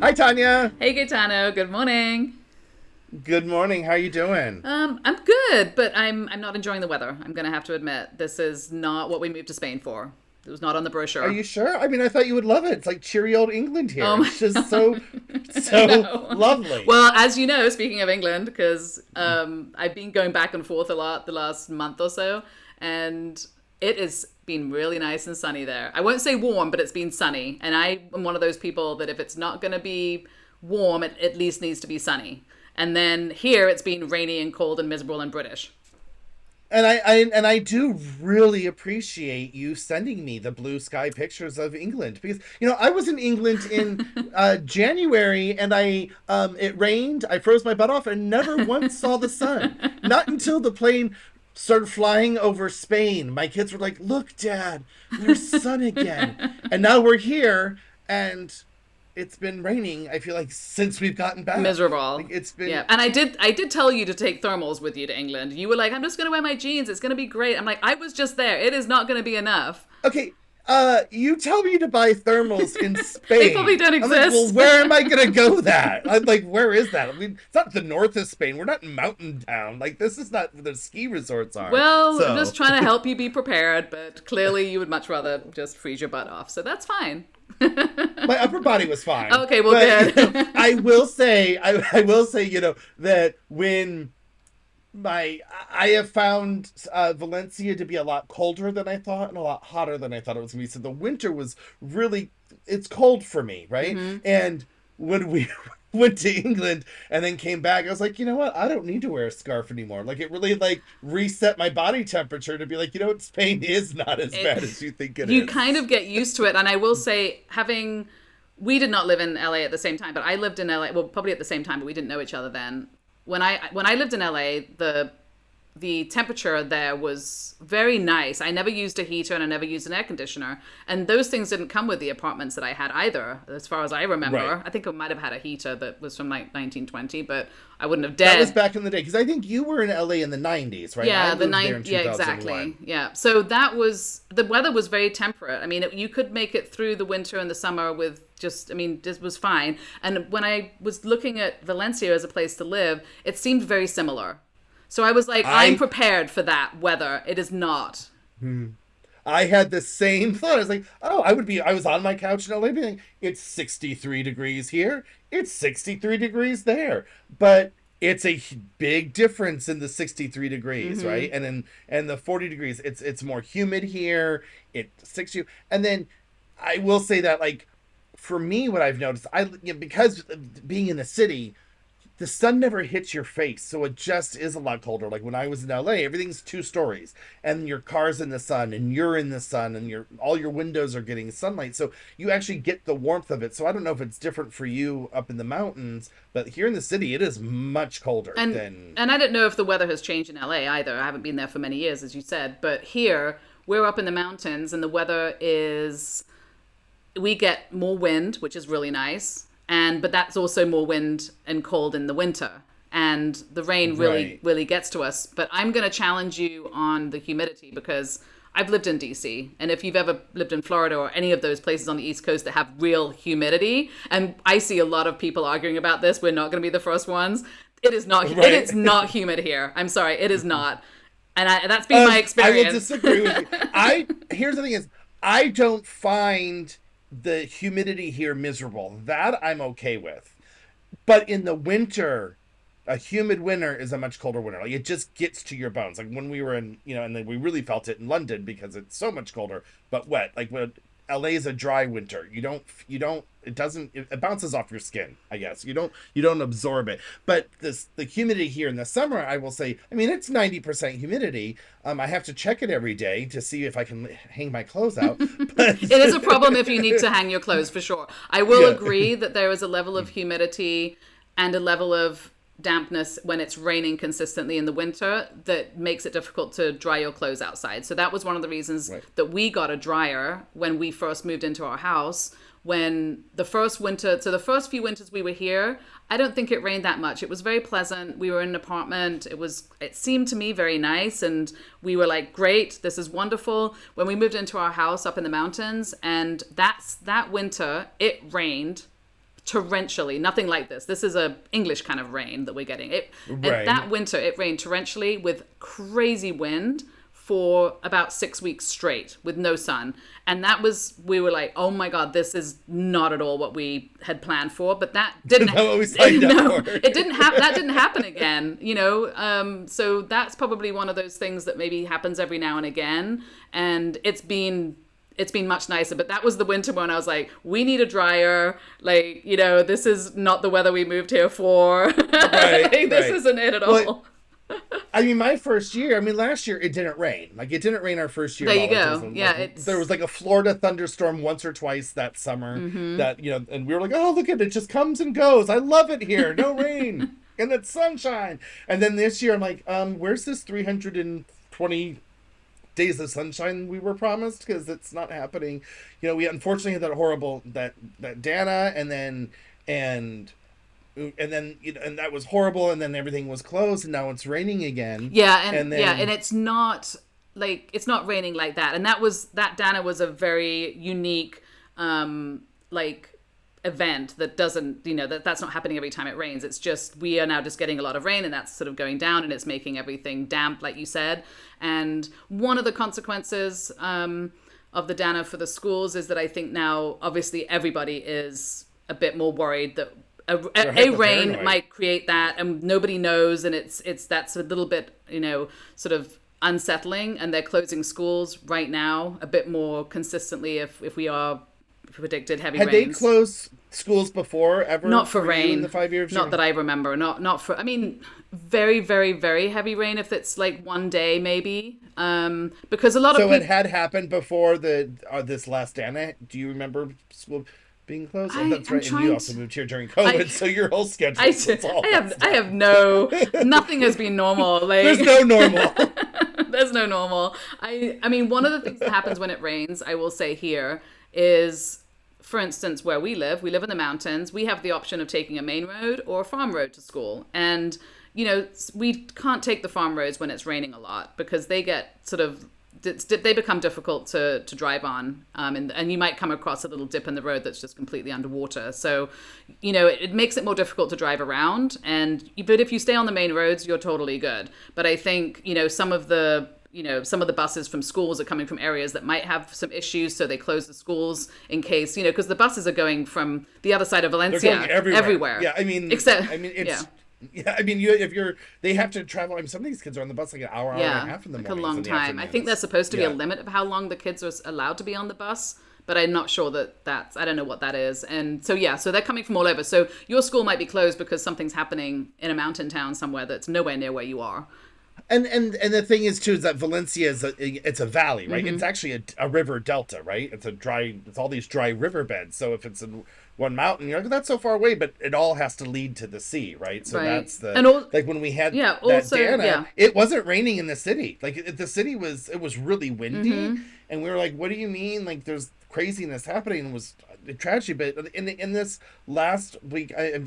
Hi, Tanya. Hey Gaetano, good morning. Good morning. How you doing? I'm good, but I'm not enjoying the weather. I'm gonna have to admit, this is not what we moved to Spain for. It was not on the Are brochure. you sure? I mean, I thought you would love it. It's like cheery old England here. Oh my It's just so, so no. lovely. Well, as you know, speaking of England, because I've been going back and forth a lot the last month or so, and it has been really nice and sunny there. I won't say warm, but it's been sunny, and I am one of those people that if it's not going to be warm, it at least needs to be sunny. And then here it's been rainy and cold and miserable and British. And I do really appreciate you sending me the blue sky pictures of England because I was in England in January and I it rained. I froze my butt off and never once saw the sun. Not until the plane started flying over Spain. My kids were like, "Look, Dad, there's sun again." And now we're here and it's been raining. I feel like since we've gotten back, like Miserable. it's been Yeah. And I did tell you to take thermals with you to England. You were like, I'm just gonna wear my jeans, it's gonna be great. I'm like, I was just there. It is not gonna be enough. okay. You tell me to buy thermals in They probably Spain. don't I'm like, well, exist. where am I gonna go? That I'm like, where is that? I mean, it's not the north of Spain. We're not in mountain town. Like, this is not where the ski resorts are. Well, I'm just So, trying to help you be prepared, but clearly you would much rather just freeze your butt off. So that's fine. my upper body was fine, Okay, well, but good. I will say, that when my I have found Valencia to be a lot colder than I thought and a lot hotter than I thought it was gonna be. So the winter was really it's cold for me, right? Hmm. And when we went to England and then came back, I was like, you know what? I don't need to wear a scarf anymore. Like it really like reset my body temperature to be like, what, Spain is not as It, bad as you think it you kind is. of get used to it. And I will say, we did not live in LA at the same time, but I lived in LA, well, probably at the same time, but we didn't know each other then. When I lived in LA, the temperature there was very nice. I never used a heater and I never used an air conditioner. And those things didn't come with the apartments that I had either, as far as I Right. remember. I think I might have had a heater that was from like 1920, but I wouldn't have That was dared. back in the day because I think you were in LA in the 90s, right? I Yeah, moved there in yeah, exactly. 2001. Yeah. So the weather was very temperate. I mean, you could make it through the winter and the summer with just, I mean, this was fine. And when I was looking at Valencia as a place to live, it seemed very similar. So I was like, I'm I prepared for that weather. It is not. I had the same thought. I was like, oh, I was on my couch in LA being like, it's 63 degrees here. It's 63 degrees there. But it's a big difference in the 63 degrees, right? And the 40 degrees, it's more humid here. It 60. And then I will say that like for me, what I've noticed, because being in the city, the sun never hits your face, so it just is a lot colder. Like when I was in LA, everything's two stories, and your car's in the sun, and you're in the sun, and all your windows are getting sunlight, so you actually get the warmth of it. So I don't know if it's different for you up in the mountains, but here in the city, it is much colder And than and I don't know if the weather has changed in LA either. I haven't been there for many years, as you said. But here, we're up in the mountains, and the weather is we get more wind, which is really nice. But that's also more wind and cold in the winter. And the rain really, right. really gets to us. But I'm going to challenge you on the humidity because I've lived in DC. And if you've ever lived in Florida or any of those places on the East Coast that have real humidity, and I see a lot of people arguing about this, we're not going to be the first ones. It Right. is not humid here. I'm sorry, it is not. And that's been my I will experience. disagree with you. I Here's the thing is, I don't find the humidity here miserable. That I'm okay with. But in the winter, a humid winter is a much colder winter. Like it just gets to your bones. Like when we were in, and then we really felt it in London because it's so much colder, but wet. Like when LA is a dry winter. It doesn't, it bounces off your skin, I guess. You don't absorb it. But the humidity here in the summer, I will say, I mean, it's 90% humidity. I have to check it every day to see if I can hang my clothes out. But It is a problem if you need to hang your clothes for sure. I will yeah. agree that there is a level of humidity and a level of dampness when it's raining consistently in the winter that makes it difficult to dry your clothes outside. So that was one of the reasons Right. that we got a dryer when we first moved into our house. When the first winter, so the first few winters we were here, I don't think it rained that much. It was very pleasant. We were in an apartment. It seemed to me very nice. And we were like, great, this is wonderful. When we moved into our house up in the mountains, and that winter, it rained torrentially, nothing like this. This is a English kind of rain that we're getting. That Right. winter, it rained torrentially with crazy wind for about 6 weeks straight with no sun. And we were like, oh my God, this is not at all what we had planned for. But that didn't, Not what we signed up no, for. it didn't happen. That didn't happen again, you know? So that's probably one of those things that maybe happens every now and again. And it's been much nicer, but that was the winter when I was like, we need a dryer. Like, you know, this is not the weather we moved here for. Right, Like, this right. isn't it at Well, all. I mean, my first year, I mean, last year it didn't rain. Like, it didn't rain our first year There at you all. It go. was Yeah, like, there was like a Florida thunderstorm once or twice that summer that, you know, and we were like, oh, look at it, it just comes and goes. I love it here. No rain. And it's sunshine. And then this year I'm like, where's this 320 days of sunshine we were promised? Because it's not happening. You know, we unfortunately had that horrible, that Dana, and you know, and that was horrible, and then everything was closed, and now it's raining again. And And then it's not like it's not raining like that. And that Dana was a very unique like event that doesn't, you know, that's not happening every time it rains. It's just we are now just getting a lot of rain, and that's sort of going down, and it's making everything damp, like you said. And one of the consequences of the Dana for the schools is that I think now obviously everybody is a bit more worried that they're a rain hyper-paranoid. might create that, and nobody knows, and it's that's a little bit, you know, sort of unsettling. And they're closing schools right now a bit more consistently if we are predicted heavy Had they rains. closed schools before ever? Not for you in rain. the 5 years? Not that I remember. Not for. I mean, very, very, very heavy rain. If it's like one day, maybe. Because a lot of So it people. had happened before the this last Dana. Do you remember school being closed? Oh, that's I'm right. And you trying also to. moved here during COVID, I, so your whole schedule I, was all messed I up. have no. Nothing has been normal. There's Like no normal. there's no normal. I mean, one of the things that happens when it rains, I will say here, is, for instance, where we live in the mountains, we have the option of taking a main road or a farm road to school. And, you know, we can't take the farm roads when it's raining a lot because they get sort of, they become difficult to drive on. And you might come across a little dip in the road that's just completely underwater. So, you know, it makes it more difficult to drive around. But if you stay on the main roads, you're totally good. But I think, you know, some of the buses from schools are coming from areas that might have some issues, so they close the schools in case, you know, because the buses are going from the other side of They're Valencia going everywhere. Yeah, except it's yeah, yeah. I mean, they have to travel. I mean, some of these kids are on the bus like an hour and a half in the like a mornings long and the time. I think there's afternoons. supposed to be a Yeah. limit of how long the kids are allowed to be on the bus, but I'm not sure I don't know what that is. And so yeah, so they're coming from all over. So your school might be closed because something's happening in a mountain town somewhere that's nowhere near where you are. And the thing is too is that Valencia it's a valley, right? Mm-hmm. It's actually a river delta, right? It's all these dry riverbeds. So if it's in one mountain, you're like, that's so far away, but it all has to lead to the sea, right? So Right. that's And like when we had yeah, that also, Dana, yeah. it wasn't raining in the city. Like the city it was really windy, Mm-hmm. and we were like, what do you mean? Like there's craziness happening. It was a tragedy, but in this last week, a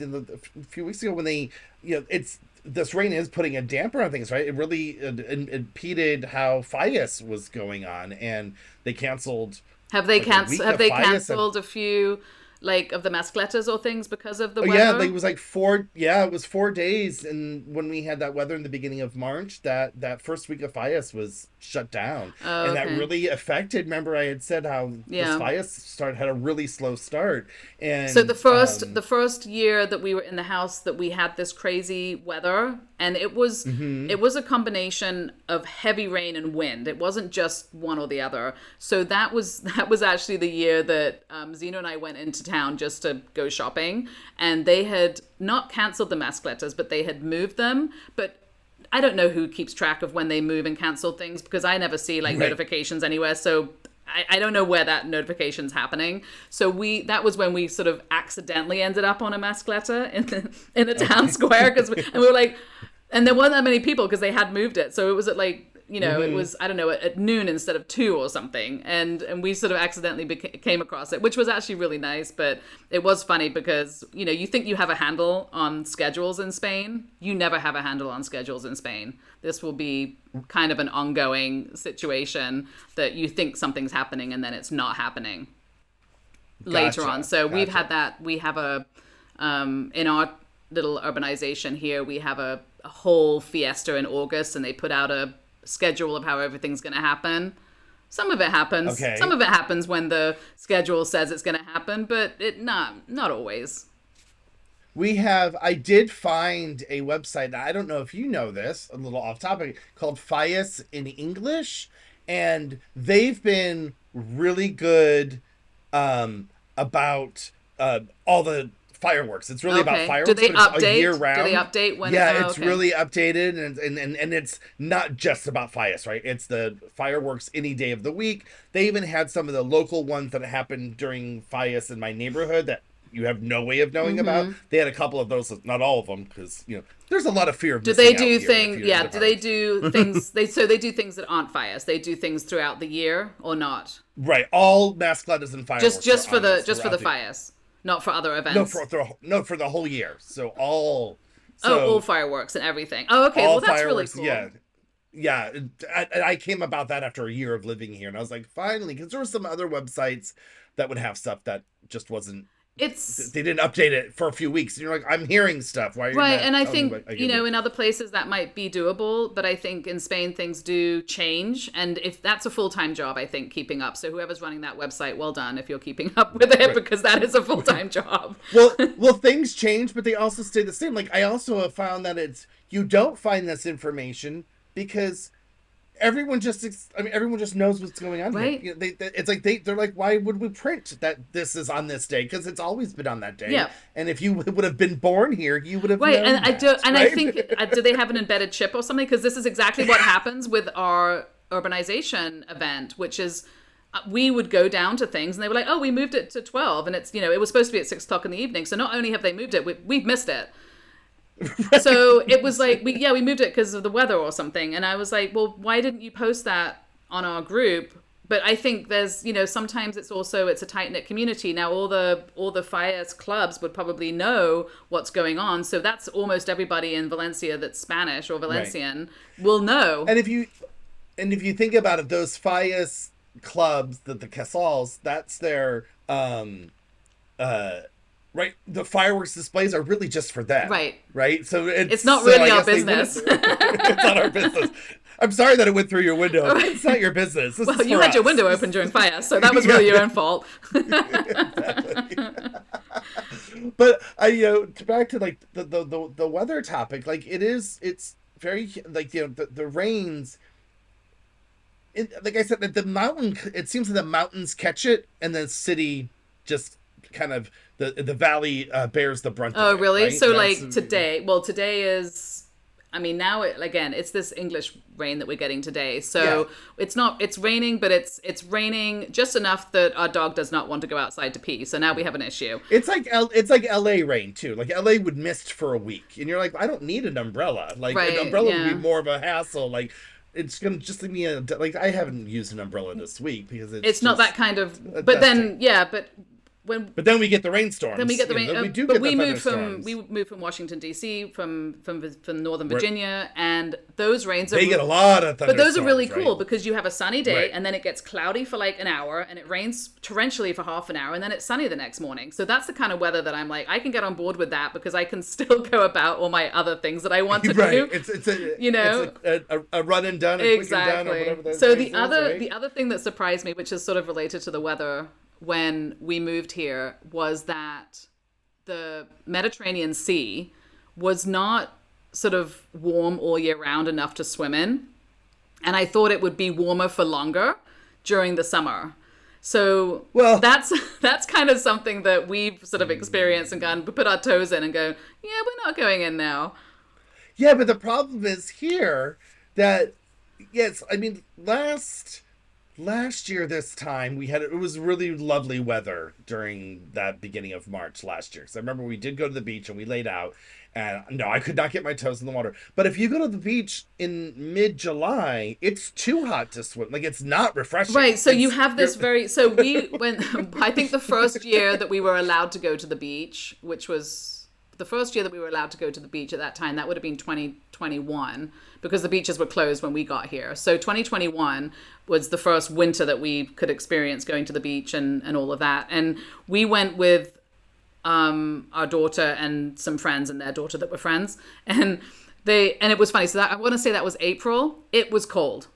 few weeks ago when they, you know, this rain is putting a damper on things, right? It really impeded how Fallas was going on, and they canceled Have they like a week have of they Fallas. cancelled a few like of the mascletas or things because of the Oh weather? yeah, like it was like four. Yeah, it was 4 days, and when we had that weather in the beginning of March, that first week of Fallas was shut down, Oh, and that okay. really affected. Remember, I had said how this Yeah. Fallas had a really slow start, and So the first year that we were in the house that we had this crazy weather, and Mm-hmm. it was a combination of heavy rain and wind. It wasn't just one or the other. So that was actually the year that Zeno and I went into town just to go shopping, and they had not canceled the mascletas, but they had moved them. But I don't know who keeps track of when they move and cancel things because I never see like Right. notifications anywhere. So I don't know where that notification's happening. So that was when we sort of accidentally ended up on a mascleta in the town square and we were like, and there weren't that many people because they had moved it. So it was at like, you know, it was, I don't know, at noon instead of 2 or something. And we sort of accidentally came across it, which was actually really nice. But it was funny because, you know, you think you have a handle on schedules in Spain. You never have a handle on schedules in Spain. This will be kind of an ongoing situation that you think something's happening and then it's not happening later Gotcha, on. So we've gotcha. had that. We have In our little urbanization here, we have a whole fiesta in August, and they put out a schedule of how everything's going to happen. Some of it happens. Some Okay. of it happens when the schedule says it's going to happen, but it not always. I did find a website. I don't know if you know this, a little off topic, called Fallas in English. And they've been really good about all the fireworks. It's really about Okay. Do fireworks, they but it's a year update? Do they round. update when? Yeah, Oh, it's okay. really updated, and it's not just about Fias, right? It's the fireworks any day of the week. They even had some of the local ones that happened during Fias in my neighborhood that you have no way of knowing about. They had a couple of those, not all of them, because there's a lot of fear of Do they missing out do here if things? you're Yeah. into Do they fireworks. do things? They do things that aren't fires. They do things throughout the year or not. Right, all mascotas and fireworks are on this Just for throughout the the fires, not for other no events. no for the whole year. Oh, all So fireworks and everything. Oh, okay. Well, all that's really fireworks. cool. Yeah. I came about that after a year of living here, and I was like, finally, because there were some other websites that would have stuff that just wasn't. It's They didn't update it for a few weeks, and you're like, I'm hearing stuff. Why are you right, not and I telling me think what I can do? in other places that might be doable, but I think in Spain things do change, and if that's a full time job, I think keeping up. So whoever's running that website, well done if you're keeping up with it, Right. because that is a full time job. Well, things change, but they also stay the same. Like I also have found that you don't find this information because everyone just knows what's going on here. Right? It's like they're like, why would we print that this is on this day? Because it's always been on that day. Yeah. And if you would have been born here, you would have Right, known and I do, that, and I right? think do they have an embedded chip or something? Because this is exactly what happens with our urbanization event, which is we would go down to things and they were like, oh, we moved it to 12, and it's it was supposed to be at 6 o'clock in the evening. So not only have they moved it, we've missed it. So it was like we moved it because of the weather or something, and I was like, well, why didn't you post that on our group? But I think there's sometimes it's a tight knit community. Now all the fires clubs would probably know what's going on, so that's almost everybody in Valencia that's Spanish or Right. Valencian will know. And if you think about it, those Fallas clubs, the Casals, that's their uh right, the fireworks displays are really just for them. Right. Right. So It's not I really our guess they wouldn't- business. it's not our business. I'm sorry that it went through your window. But it's not your business. This Well, is you for had your us. window open during fire, so that was really your own fault. But back to like the weather topic, like it's very like the rains. Like I said, the mountain. It seems that the mountains catch it, and the city just kind of the valley bears the brunt of Oh, it. really? Right? So, That's like today, well, today is, I mean, now again, it's this English rain that we're getting today. So yeah. it's raining, but it's raining just enough that our dog does not want to go outside to pee. So now we have an issue. It's like LA rain too. Like LA would mist for a week, and you're like, I don't need an umbrella. Like Right, an umbrella would yeah. be more of a hassle. Like it's gonna just leave me like I haven't used an umbrella this week because It's not just that kind of, but dusting. then, yeah, but when But then we get the rainstorms. then we get the rain. We do but get we the moved from thunderstorms. Washington D.C. from Northern Virginia, and those rains are They get a lot of but thunderstorms. those are really right? cool because you have a sunny day Right. and then it gets cloudy for like an hour and it rains torrentially for half an hour and then it's sunny the next morning. So that's the kind of weather that I'm like, I can get on board with that because I can still go about all my other things that I want to Right. do. It's a run and done, a quick and done, or whatever Exactly. that So phrase is, right? the other thing that surprised me, which is sort of related to the weather when we moved here, was that the Mediterranean Sea was not sort of warm all year round enough to swim in. And I thought it would be warmer for longer during the summer. So Well- that's kind of something that we've sort of experienced and gone, put our toes in and go, yeah, we're not going in now. Yeah, but the problem is here that yes, I mean last year this time it was really lovely weather during that beginning of March last year. So I remember we did go to the beach and we laid out, and no, I could not get my toes in the water. But if you go to the beach in mid-July, it's too hot to swim. Like it's not refreshing. Right, so It's- you have this so we went, I think the first year that we were allowed to go to the beach, which was the first year that we were allowed to go to the beach at that time, that would have been 2021 because the beaches were closed when we got here. So 2021 was the first winter that we could experience going to the beach and all of that. And we went with our daughter and some friends and their daughter that were friends, and it was funny. So that I want to say that was April. It was cold,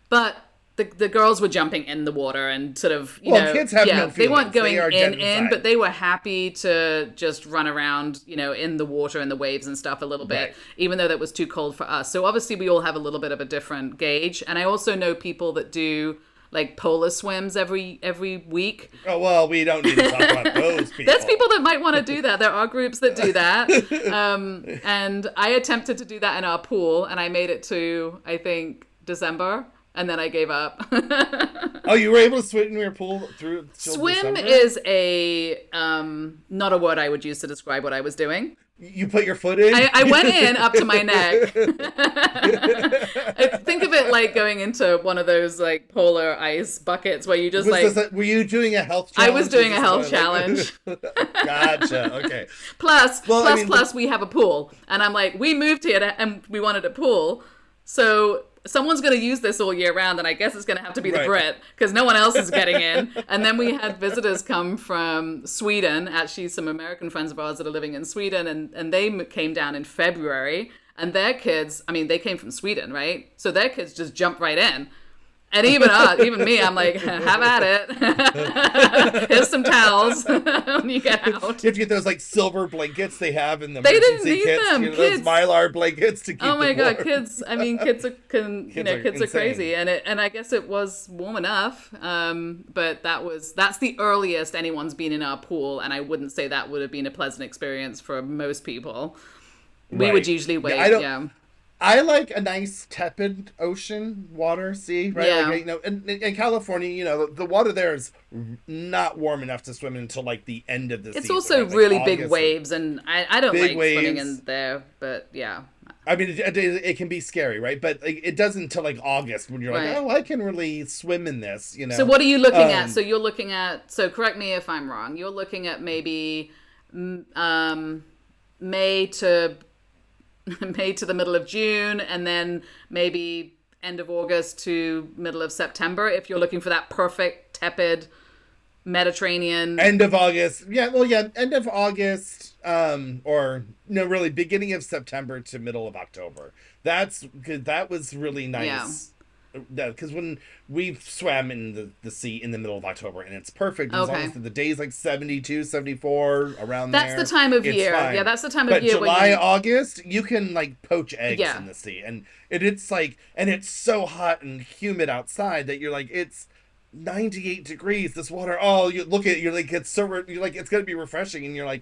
but the girls were jumping in the water and sort of, Well, kids have no they weren't feelings. going They are dead in, but inside. they were happy to just run around, in the water and the waves and stuff a little bit, Right. even though that was too cold for us. So obviously we all have a little bit of a different gauge. And I also know people that do like polar swims every week. Oh well, we don't need to talk about those people. There's people that might want to do that. There are groups that do that. And I attempted to do that in our pool, and I made it to, I think, December, and then I gave up. Oh, you were able to swim in your pool through till Swim December? is a not a word I would use to describe what I was doing. You put your foot in? I went in up to my neck. Think of it like going into one of those like polar ice buckets where you just Were you doing a health I challenge? was doing a health Like- challenge. Gotcha. Okay. Plus, we have a pool. And I'm like, we moved here and we wanted a pool. So someone's going to use this all year round. And I guess it's going to have to be the Right. Brit because no one else is getting in. And then we had visitors come from Sweden, actually some American friends of ours that are living in Sweden. And they came down in February. And their kids, I mean, they came from Sweden, right? So their kids just jumped right in. And even me, I'm like, have at it. Here's some towels when you get out. You have to get those like silver blankets they have in the They didn't emergency need kits. them. Those Kids. Mylar blankets to keep Oh my them god, warm. kids! I mean, kids are kids are insane. crazy, and I guess it was warm enough. But that's the earliest anyone's been in our pool, and I wouldn't say that would have been a pleasant experience for most people. We Right. would usually wait. Yeah, I like a nice tepid ocean water, sea, right? Yeah. Like, in California, the water there is not warm enough to swim until like the end of the season. It's also right? Like really big August. waves, and I don't Big like swimming waves. in there. But yeah, I mean, it can be scary, right? But like, it doesn't until like August when you're Right. like, oh, I can really swim in this, So what are you looking at? Um, So you're looking at. So correct me if I'm wrong. You're looking at maybe May to May to the middle of June, and then maybe end of August to middle of September. If you're looking for that perfect tepid Mediterranean. End of August. Yeah, well, yeah, end of August, or no, really, beginning of September to middle of October. That's good. That was really nice. Because when we swam in the sea in the middle of October, and it's perfect as long Okay. as the day's like 72, 74, around That's there. the time of it's year. fine. Yeah, that's the time But of year July, when you. August, you can like poach eggs Yeah. in the sea, and it's like, and it's so hot and humid outside that you're like, it's 98 degrees. This water, oh, you look at it, you're like, it's so, you're like, it's gonna be refreshing, and you're like,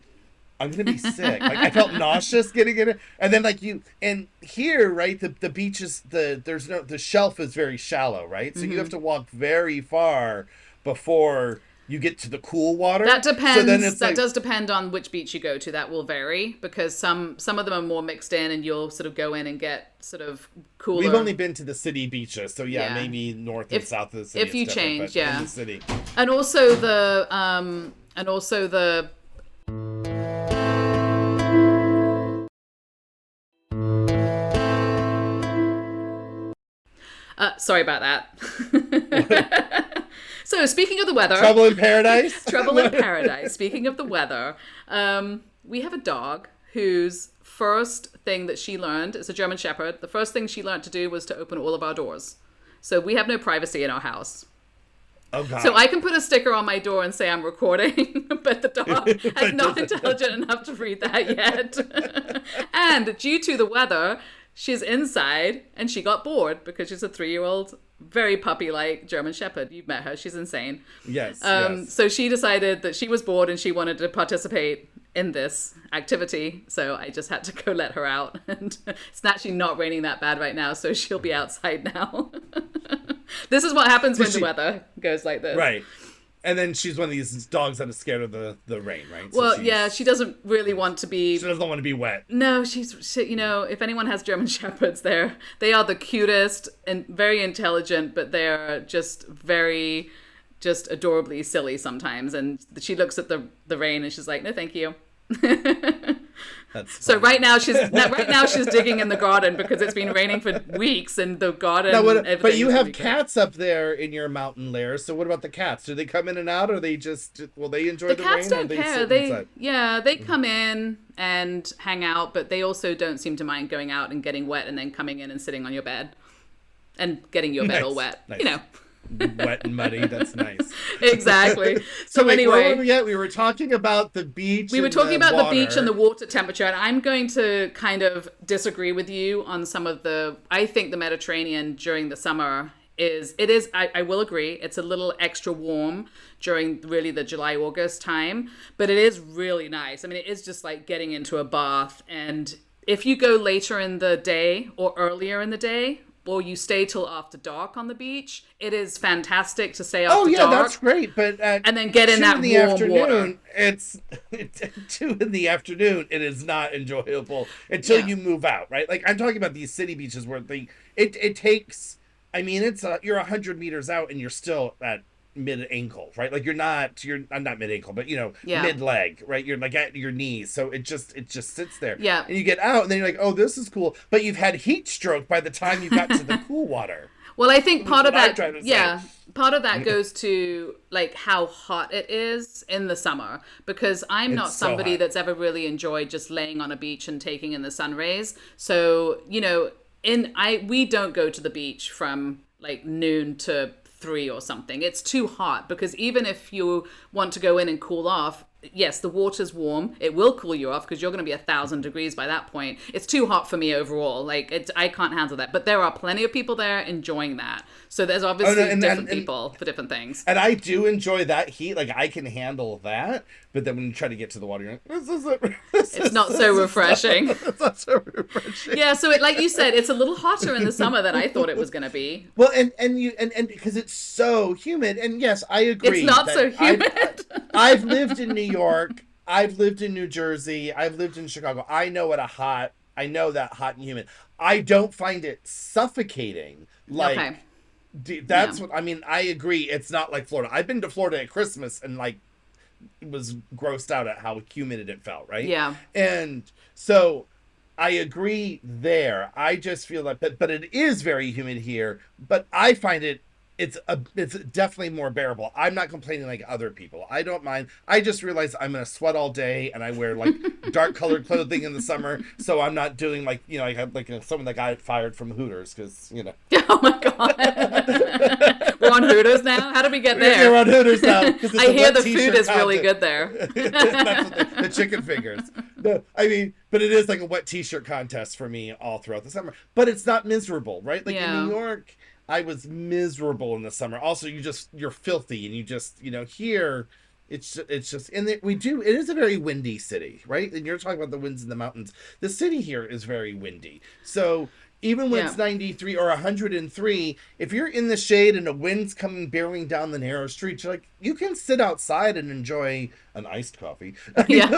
I'm gonna be sick. Like I felt nauseous getting in it, and then like and here, right, the beach is the shelf is very shallow, right, so you have to walk very far before you get to the cool water. That depends. So then it's That like, does depend on which beach you go to. That will vary because some of them are more mixed in, and you'll sort of go in and get sort of cooler. we've only been to the city beaches, so yeah, Yeah. maybe north and If- south of the city. if it's you different, change, but yeah. in the city. And also the sorry about that. So speaking of the weather, Trouble in Paradise. Trouble in Paradise. Speaking of the weather, we have a dog whose first thing that she learned is a German Shepherd. The first thing she learned to do was to open all of our doors. So we have no privacy in our house. Oh god. So I can put a sticker on my door and say I'm recording, but the dog is not intelligent enough to read that yet. And due to the weather, she's inside and she got bored because she's a 3-year-old, very puppy-like German Shepherd. You've met her. She's insane. Yes. Yes. So she decided that she was bored and she wanted to participate in this activity. So I just had to go let her out. And it's actually not raining that bad right now, so she'll be outside now. This is what happens when the weather goes like this. Right. And then she's one of these dogs that is scared of the rain, right? So Well, yeah, she doesn't really want to be. She doesn't want to be wet. No, if anyone has German Shepherds, they are the cutest and very intelligent, but they're just adorably silly sometimes. And she looks at the rain and she's like, no, thank you. That's So funny. right now she's digging in the garden because it's been raining for weeks and the Now, garden what? But everything you is gonna have be great. cats up there in your mountain lair. So what about the cats? Do they come in and out, or they just will they enjoy The the cats rain, or don't they care. sit inside? They come in and hang out, but they also don't seem to mind going out and getting wet and then coming in and sitting on your bed and getting your bed all Nice, wet. You nice. know. Wet and muddy. That's nice. Exactly. So So wait, where were anyway, we at? We were talking about the beach we were and talking the about the beach and the water. water temperature, and I'm going to kind of disagree with you on some of the. I think the Mediterranean during the summer I will agree, it's a little extra warm during really the July, August time, but it is really nice. I mean, it is just like getting into a bath. And if you go later in the day or earlier in the day, or you stay till after dark on the beach, it is fantastic to stay Oh after yeah, dark that's great. But at and then get in 2 in that the warm water. afternoon, it's 2 in the afternoon. It is not enjoyable until Yeah. you move out, right? Like I'm talking about these city beaches where it takes. I mean, you're 100 meters out and you're still at mid ankle, right? Like you're I'm not mid ankle, but Yeah. mid leg, right? You're like at your knees, so it just sits there, Yeah. and you get out, and then you're like, oh, this is cool, but you've had heat stroke by the time you got to the cool water. Well, I think Is part of what I'm that, trying to say. yeah, part of that goes to like how hot it is in the summer because I'm It's not so somebody hot. that's ever really enjoyed just laying on a beach and taking in the sun rays. So, we don't go to the beach from like noon to 3 or something. It's too hot because even if you want to go in and cool off, yes, the water's warm. It will cool you off because you're going to be 1,000 degrees by that point. It's too hot for me overall. I can't handle that. But there are plenty of people there enjoying that. So there's Oh no, obviously and different and, and people for different things. and I do enjoy that heat. Like I can handle that, but then when you try to get to the water, you're like, this isn't. It's not so refreshing. It's not so refreshing. Yeah, so like you said, it's a little hotter in the summer than I thought it was going to be. Well, and because it's so humid, and yes, I It's agree not that so humid. I've lived in New York, I've lived in New Jersey, I've lived in Chicago. I know that hot and humid. I don't find it suffocating. Okay. Like Yeah. that's what I mean. I agree. It's not like Florida. I've been to Florida at Christmas and like was grossed out at how humid it felt, right? Yeah. And so I agree there. I just feel like, but it is very humid here. But I find it's definitely more bearable. I'm not complaining like other people. I don't mind. I just realize I'm gonna sweat all day, and I wear like dark colored clothing in the summer, so I'm not doing like I had like someone that got fired from Hooters because Oh my god. We're on Hooters now? How did we get you're there? on Hooters now because it's I a hear wet the food t-shirt is really contest. good there. That's what the chicken fingers. No, I mean, but it is like a wet t-shirt contest for me all throughout the summer. But it's not miserable, right? Like in Yeah. New York, I was miserable in the summer. Also, you're filthy, and you just here. It's just and it is a very windy city, right? And you're talking about the winds in the mountains. The city here is very windy, so even when Yeah. it's 93 or 103, if you're in the shade and the wind's coming barreling down the narrow streets, you can sit outside and enjoy an iced coffee. Yeah.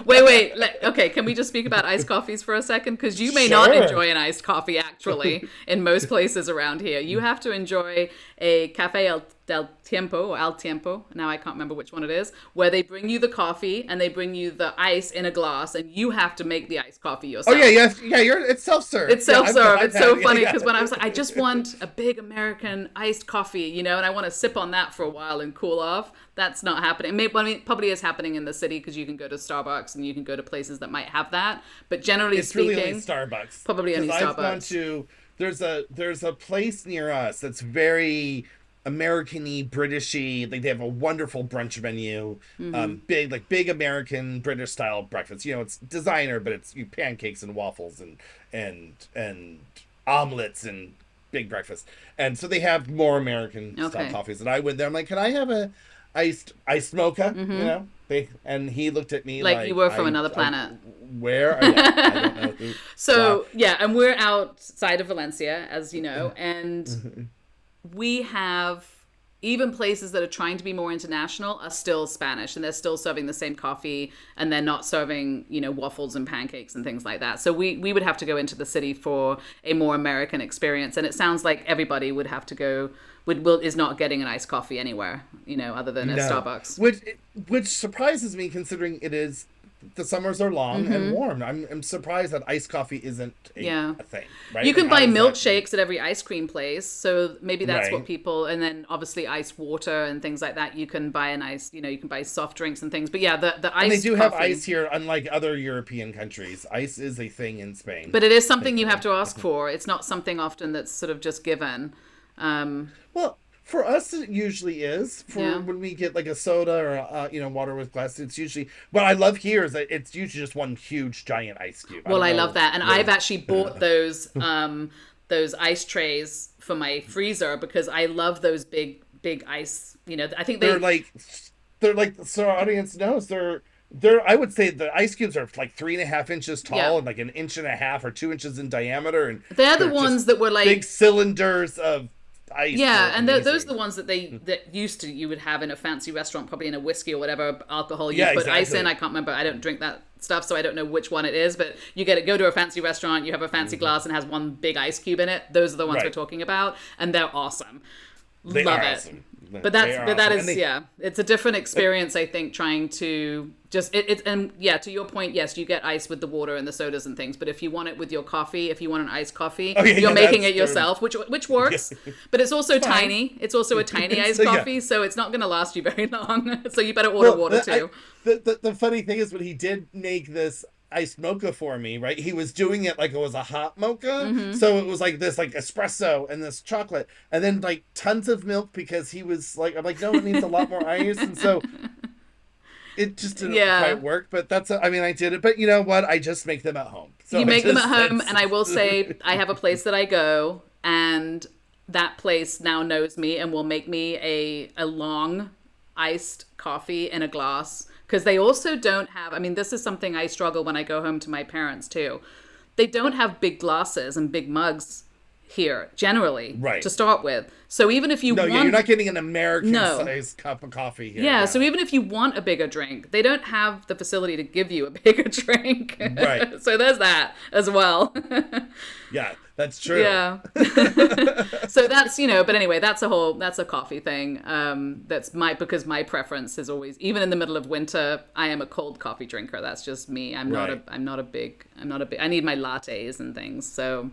Wait. Okay, can we just speak about iced coffees for a second? Because you may not Sure. enjoy an iced coffee actually in most places around here. You have to enjoy a cafe del tiempo or al tiempo. Now I can't remember which one it is, where they bring you the coffee and they bring you the ice in a glass, and you have to make the iced coffee Oh yourself. yeah, yeah. It's self-serve. It's Yeah, self-serve. I've It's so had- funny yeah. because when I was like, I just want a big American iced coffee, and I want to sip on that for a while and cool off. That's not happening. It probably is happening in the city because you can go to Starbucks and you can go to places that might have that. But generally It's speaking, really only Starbucks. probably only 'Cause I've gone Starbucks. to there's a place near us that's very American-y, British-y. Like they have a wonderful brunch menu, big American British style breakfast. It's designer, but it's pancakes and waffles and omelets and big breakfast. And so they have more American style Okay. coffees. And I went there. I'm like, can I have a iced mocha? And he looked at me Like you were from another planet. Where? I don't know. So Wow. yeah, and we're outside of Valencia, as you know, and we have even places that are trying to be more international are still Spanish, and they're still serving the same coffee, and they're not serving waffles and pancakes and things like that. So we would have to go into the city for a more American experience, and it sounds like everybody would have to go is not getting an iced coffee anywhere other than at No. Starbucks. Which surprises me considering it is the summers are long and Mm-hmm. warm. I'm surprised that iced coffee isn't Yeah. a thing, You right? Like, can how buy does that? milkshakes at every ice cream place, so maybe that's what Right. people. And then obviously ice water and things like that. You can buy an ice, you can buy soft drinks and things. But yeah, the And they iced do have ice coffee. here, unlike other European countries. Ice is a thing in Spain, But it is something you have thankfully. to ask for. It's not something often that's sort of just given. Well, for us, it usually is. For Yeah. when we get like a soda or water with glass, it's usually what I love here is that it's usually just one huge giant ice cube. I Well, don't I love know that, and I've really. actually bought those ice trays for my freezer because I love those big ice. I think they're they like they're like so our audience knows they're I would say the ice cubes are like 3.5 inches yeah tall and like an inch and a half or 2 inches in diameter, and they're the they're just ones that were big like. cylinders of ice. They're Yeah, and those are amazing. the ones that used to you would have in a fancy restaurant, probably in a whiskey or whatever alcohol you Yeah, put ice in. I exactly. can't remember. I don't drink that stuff, so I don't know which one it is. But you go to a fancy restaurant, you have a fancy Mhm. glass and it has one big ice cube in it. Those are the ones we're Right. talking about, and they're awesome. They Love are it. awesome. But They are that awesome. And is, they yeah, it's a different experience, I think, trying to just it and yeah, to your point, yes, you get ice with the water and the sodas and things, but if you want it with your coffee, if you want an iced coffee, oh yeah, you're yeah, making that's it yourself, which works. But it's also fine. tiny. It's also a tiny iced So yeah. coffee, so it's not going to last you very long. So you better order Well, water too. the funny thing is when he did make this iced mocha for me, right? He was doing it like it was a hot mocha. Hmm. So it was like this like espresso and this chocolate and then like tons of milk because he was like I'm like no, it needs a lot more ice, and so it just didn't Yeah. quite work, but I mean I did it, but you know what? I just make them at home. So You I make them at just home, it's and I will say I have a place that I go, and that place now knows me and will make me a long iced coffee in a glass because they also don't have. I mean, this is something I struggle when I go home to my parents too. They don't have big glasses and big mugs here generally right. to start with. So even if you No, yeah, you're want not getting an American no, sized cup of coffee here. yeah, Yeah. so even if you want a bigger drink, they don't have the facility to give you a bigger drink. Right. So there's that as well. Yeah, that's true. Yeah. So that's, but anyway, that's a coffee thing. That's because my preference is always, even in the middle of winter, I am a cold coffee drinker. That's just me. Right. I need my lattes and things. So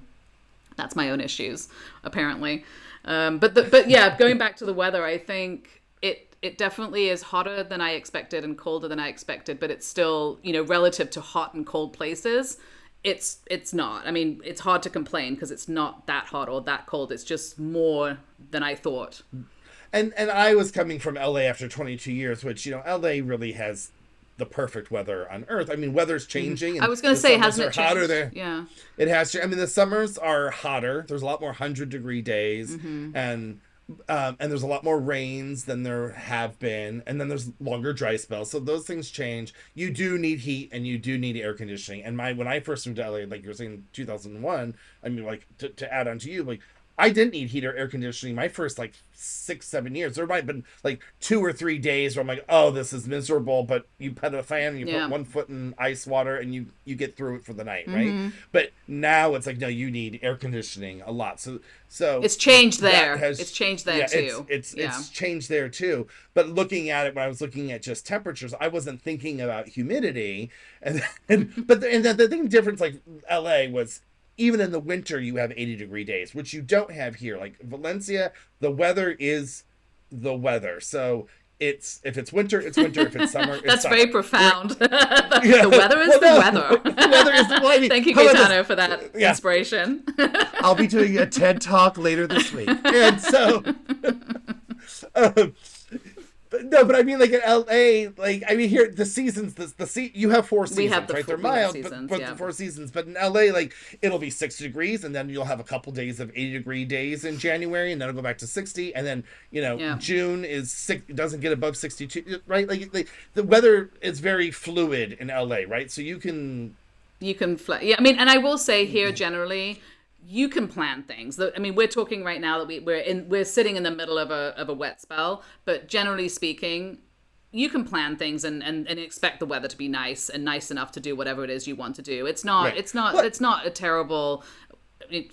that's my own issues, apparently. But yeah, going back to the weather, I think it definitely is hotter than I expected and colder than I expected, but it's still, relative to hot and cold places, it's not. I mean, it's hard to complain because it's not that hot or that cold. It's just more than I thought. And I was coming from LA after 22 years, which LA really has the perfect weather on earth. I mean, weather's changing, I and was going the to say, summers hasn't are it hotter changed? there. Yeah. It has to. I mean, the summers are hotter. There's a lot more 100-degree days, Mm-hmm. and there's a lot more rains than there have been, and then there's longer dry spells. So those things change. You do need heat, and you do need air conditioning. And when I first moved to LA, like you were saying, 2001. I mean, like to add on to you, like I didn't need heat or air conditioning my first like 6-7 years. There might have been like 2 or 3 days where I'm like, oh, this is miserable. But you put a fan, you Yeah. put one foot in ice water, and you get through it for the night, right? Mm-hmm. But now it's like no, you need air conditioning a lot. So It's changed that there. has It's changed there yeah, too. it's changed there too. But looking at it when I was looking at just temperatures, I wasn't thinking about humidity, and the thing difference like LA was even in the winter you have 80-degree days, which you don't have here. Like Valencia, the weather is the weather. So if it's winter, it's winter. If it's summer, it's That's summer. very profound. Yeah. The weather is Well, the no, weather. the weather is well, I mean, Thank you, how about this? Gaetano, for that Yeah. inspiration. I'll be doing a TED talk later this week, and so um, but I mean, like in LA, like I mean, here the seasons, you have four We have seasons, right? They're we have mild, seasons, but yeah. the 4 seasons. But in LA, like it'll be 60 degrees, and then you'll have a couple days of 80-degree days in January, and then it'll go back to 60, and then Yeah. June is doesn't get above 62, right? Like the weather is very fluid in LA, right? So you can You can yeah, I mean, and I will say here generally, you can plan things. I mean, we're talking right now that we're sitting in the middle of a wet spell, but generally speaking, you can plan things and expect the weather to be nice and nice enough to do whatever it is you want to do. It's not Right. it's not But it's not a terrible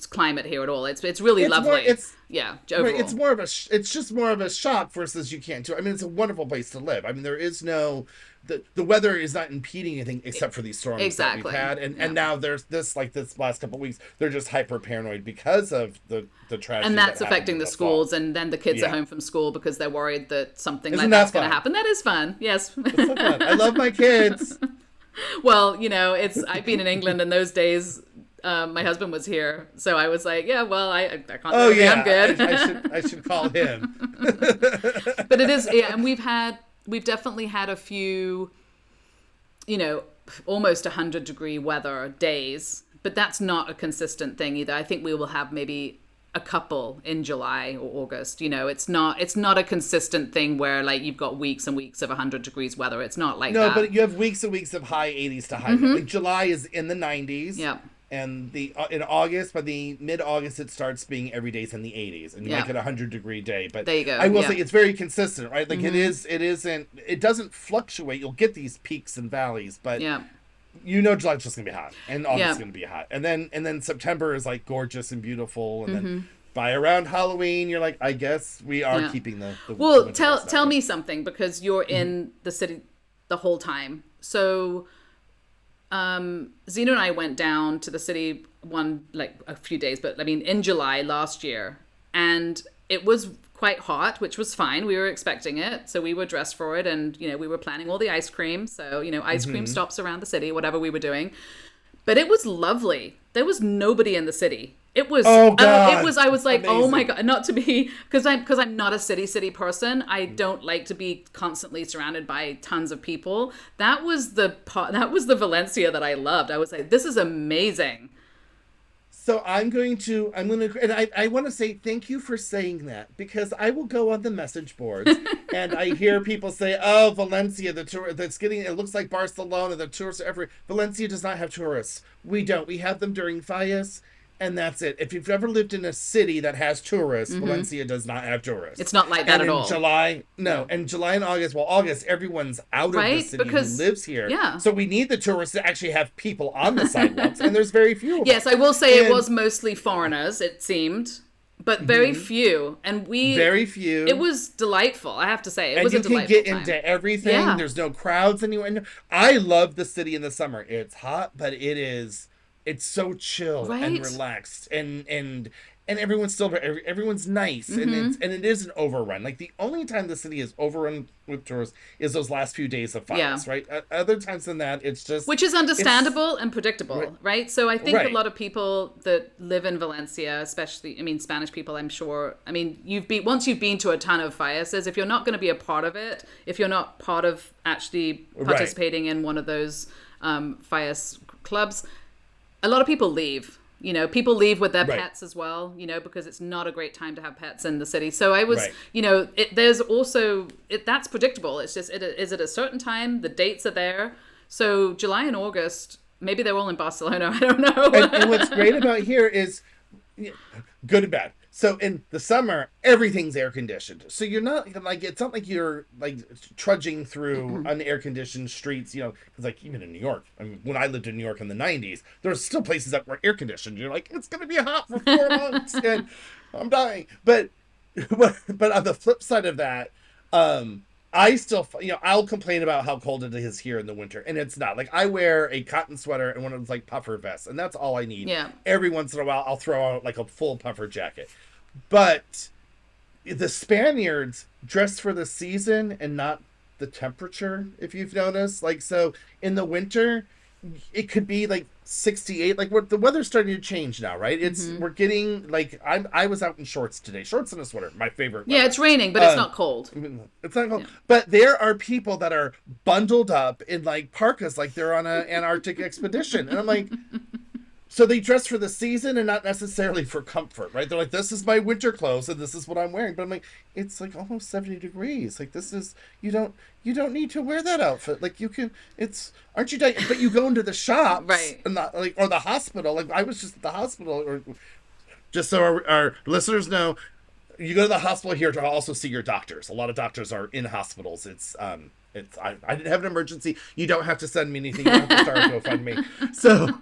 climate here at all. It's really It's more lovely. it's Yeah, right. overall. It's just more of a shock versus you can't do. I mean, it's a wonderful place to live. I mean, there is no the weather is not impeding anything except for these storms that we've Exactly. had, Yeah. and now there's this like this last couple of weeks they're just hyper paranoid because of the And tragedy that that's happened affecting in the the fall. schools, and then the kids are Yeah, home from school because they're worried that something like isn't that's that going to fun? happen. That is fun. Yes. It's so fun. I love my kids. Well, it's I've been in England in those days. My husband was here, so I was like, yeah, well, I can't do Oh anything. I'm yeah, good. I should call him. But it is, yeah, and we've definitely had a few, you know, almost 100-degree weather days, but that's not a consistent thing either. I think we will have maybe a couple in July or August. It's not a consistent thing where like you've got weeks and weeks of 100 degrees weather. It's not like No, that. but you have weeks and weeks of high 80s to high. Like July is in the 90s. Yeah. And the in August, by the mid August, it starts being every day's in the 80s, and you Yeah. might get 100-degree day. But There you go. I will Yeah. say it's very consistent, right? Like it doesn't fluctuate. You'll get these peaks and valleys, but Yeah. July's just gonna be hot, and August Yeah. is gonna be hot, and then September is like gorgeous and beautiful, and then by around Halloween, you're like, I guess we are Yeah. keeping the Well, winter tell dress tell up. me something because you're in the city the whole time. So, Zena and I went down to the city a few days, but I mean in July last year, and it was quite hot, which was fine. We were expecting it, so we were dressed for it, and we were planning all the ice cream. So ice cream stops around the city, whatever we were doing. But it was lovely. There was nobody in the city. It was. Oh It God, was. I was like, oh my amazing. God, not to be because I'm not a city person. I don't like to be constantly surrounded by tons of people. That was the part. That was the Valencia that I loved. I was like, this is amazing. So and I want to say thank you for saying that because I will go on the message boards and I hear people say, "Oh, Valencia, the tour that's getting it looks like Barcelona. The tourists are everywhere." Valencia does not have tourists. We don't. We have them during Fallas, and that's it. If you've ever lived in a city that has tourists, Valencia does not have tourists. It's not like that And at in all. July, no, and July and August, well, August, everyone's out of the Right? city Because who lives here. yeah. So we need the tourists to actually have people on the sidewalks, and there's very few of them. Yes, I will say it And- was mostly foreigners. It seemed, but very few, and very few. It was delightful. I have to say, it And was you a can delightful get time. into everything. Yeah. There's no crowds anywhere. No, I love the city in the summer. It's hot, but it's so chill and Right? relaxed, and everyone's still everyone's nice, and it is an overrun. Like the only time the city is overrun with tourists is those last few days of fires, Yeah. right? Other times than that, it's just Which is understandable and predictable, right? So I think a Right. lot of people that live in Valencia, especially, I mean, Spanish people, I'm sure. I mean, once you've been to a ton of fiestas, if you're not going to be a part of it, if you're not part of actually participating in one of those fies clubs, a lot of people leave. People leave with their Right. pets as well, because it's not a great time to have pets in the city. So I was, Right. there's also, that's predictable. It's just, is it a certain time? The dates are there. So July and August, maybe they're all in Barcelona. I don't know. and what's great about here is good and bad. So in the summer, everything's air conditioned. So you're not like it's not like you're like trudging through unair conditioned streets. Because like even in New York, I mean, when I lived in New York in the '90s, there's still places that were air conditioned. You're like, it's gonna be hot for 4 months, and I'm dying. But on the flip side of that, I still, I'll complain about how cold it is here in the winter, and it's not. Like, I wear a cotton sweater and one of those, like, puffer vests, and that's all I need. Yeah. Every once in a while, I'll throw out, like, a full puffer jacket. But the Spaniards dress for the season and not the temperature, if you've noticed. Like, so in the winter, it could be, like, 68. Like, the weather's starting to change now, right? We're getting, like, I was out in shorts today. Shorts and a sweater, my favorite Yeah, weather. it's raining, but it's not cold. It's not cold. But there are people that are bundled up in like parkas, like they're on an Antarctic expedition. And I'm like, so they dress for the season and not necessarily for comfort, right? They're like, this is my winter clothes and this is what I'm wearing. But I'm like, it's like almost 70 degrees. Like this is, you don't need to wear that outfit. Like you can, aren't you dying? But you go into the shops, Right. and not like, or the hospital. Like I was just at the hospital, or just so our listeners know, you go to the hospital here to also see your doctors. A lot of doctors are in hospitals. I didn't have an emergency. You don't have to send me anything. You don't have to start a GoFundMe. So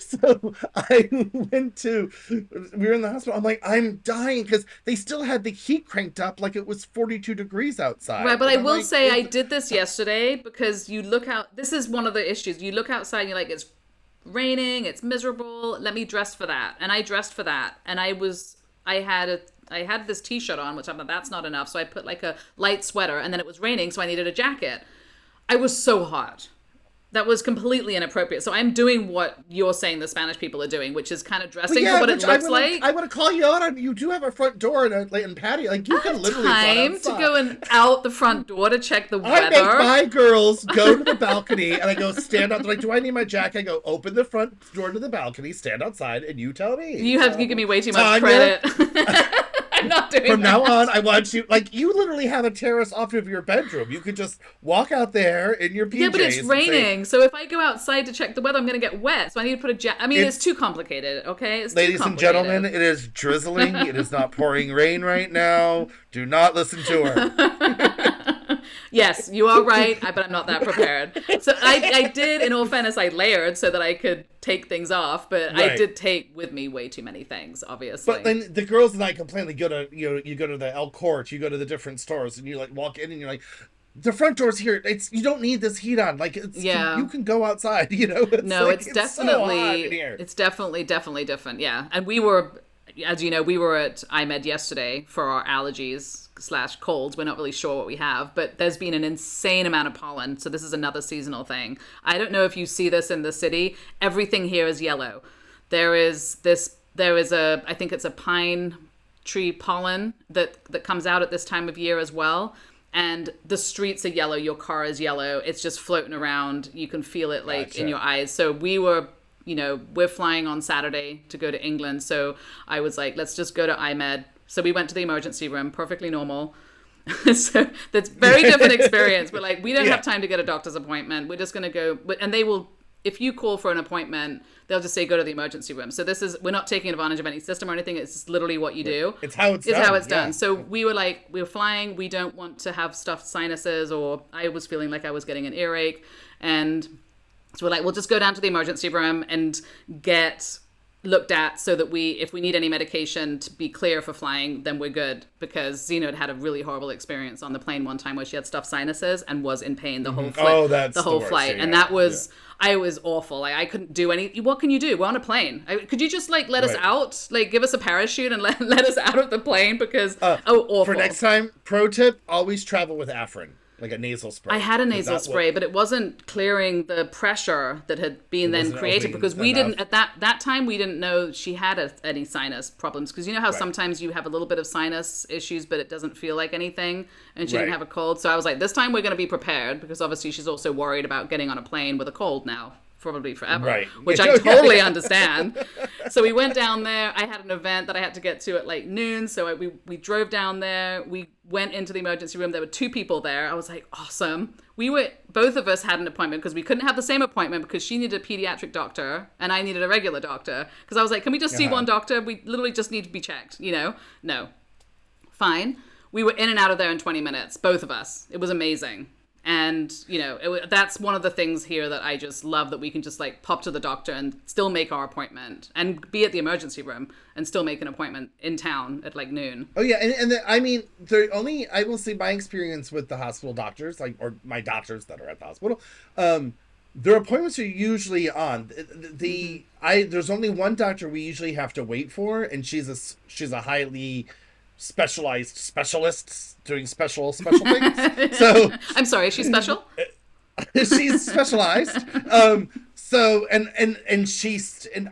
So I went to, we were in the hospital. I'm like, I'm dying because they still had the heat cranked up like it was 42 degrees Right, outside. but I And I'm will like, say I did this yesterday because you look out. This is one of the issues. You look outside and you're like, it's raining, it's miserable. Let me dress for that, and I dressed for that, and I had this t-shirt on, which I'm like, that's not enough. So I put like a light sweater, and then it was raining, so I needed a jacket. I was so hot. That was completely inappropriate. So I'm doing what you're saying the Spanish people are doing, which is kind of but dressing for yeah, what it which I looks want to, like. I want to call you out on. You do have a front door and a and patio. Like you I can have literally run time to outside. go and out the front door to check the I make weather. my girls go to the balcony and I go stand out. They're like, do I need my jacket? I go open the front door to the balcony, stand outside, and you tell me. You give So, me way too much Tanya, credit. I'm not doing from now on, that. I want you like you literally have a terrace off of your bedroom. You could just walk out there in your Yeah, but it's PJs and say, raining. So if I go outside to check the weather, I'm going to get wet. So I need to put a jacket. I mean, it's "It's too complicated, okay? It's too ladies and gentlemen, complicated. it is drizzling. It is not pouring rain right now. Do not listen to her." Yes, you are right, but I'm not that prepared. So I did, in all fairness, I layered so that I could take things off, but I Right. did take with me way too many things, But obviously. then the girls and I complain. They go to you go to the El Court, you go to the different stores, and you like walk in and you're like, the front door's here. It's you don't need this heat on. Like you Yeah. can go outside. It's No, like it's so hot in here. it's definitely different. Yeah. And we were, as you know, we were at IMED yesterday for our allergies slash colds. We're not really sure what we have, but there's been an insane amount of pollen. So this is another seasonal thing. I don't know if you see this in the city. Everything here is yellow. There is a, I think it's a pine tree pollen that comes out at this time of year as well. And the streets are yellow, your car is yellow, it's just floating around, you can feel it like in Gotcha. your eyes. So we're flying on Saturday to go to England, so I was like, let's just go to IMED. So we went to the emergency room, perfectly normal. So that's very different experience, but like we don't Yeah. have time to get a doctor's appointment, we're just going to go, and they will, if you call for an appointment, they'll just say go to the emergency room. So we're not taking advantage of any system or anything, it's just literally what you do. It's how it's It's done. how it's Yeah. done. So we were flying, we don't want to have stuffed sinuses, or I was feeling like I was getting an earache, and so we're like, we'll just go down to the emergency room and get looked at so that if we need any medication to be clear for flying, then we're good. Because Zena had a really horrible experience on the plane one time where she had stuffed sinuses and was in pain the whole flight. Oh, that's the whole the worst. flight, Yeah, and that was. I was awful. Like I couldn't do any. What can you do? We're on a plane. Could you just like let us Right. out? Like give us a parachute and let us out of the plane because awful. For next time, pro tip: always travel with Afrin, like a nasal spray. I had a 'Cause nasal that spray, but it wasn't clearing the pressure that had been then wasn't created opening because we enough. didn't at that time we didn't know she had any sinus problems because you know how Right. sometimes you have a little bit of sinus issues but it doesn't feel like anything, and she Right. didn't have a cold. So I was like, this time we're going to be prepared because obviously she's also worried about getting on a plane with a cold now. Probably forever, Right. which I Yeah, totally yeah. understand. So we went down there. I had an event that I had to get to at like noon. So we drove down there. We went into the emergency room. There were two people there. I was like, awesome. Both of us had an appointment because we couldn't have the same appointment because she needed a pediatric doctor and I needed a regular doctor. Because I was like, can we just see one doctor? We literally just need to be checked, No. Fine. We were in and out of there in 20 minutes, both of us. It was amazing. And, that's one of the things here that I just love, that we can just like pop to the doctor and still make our appointment and be at the emergency room and still make an appointment in town at like noon. Oh yeah, I mean, I will say my experience with the hospital doctors, like or my doctors that are at the hospital, their appointments are usually on. There's only one doctor we usually have to wait for, and she's a highly specialized specialist doing special things. So I'm sorry, is she special? she's specialized. So and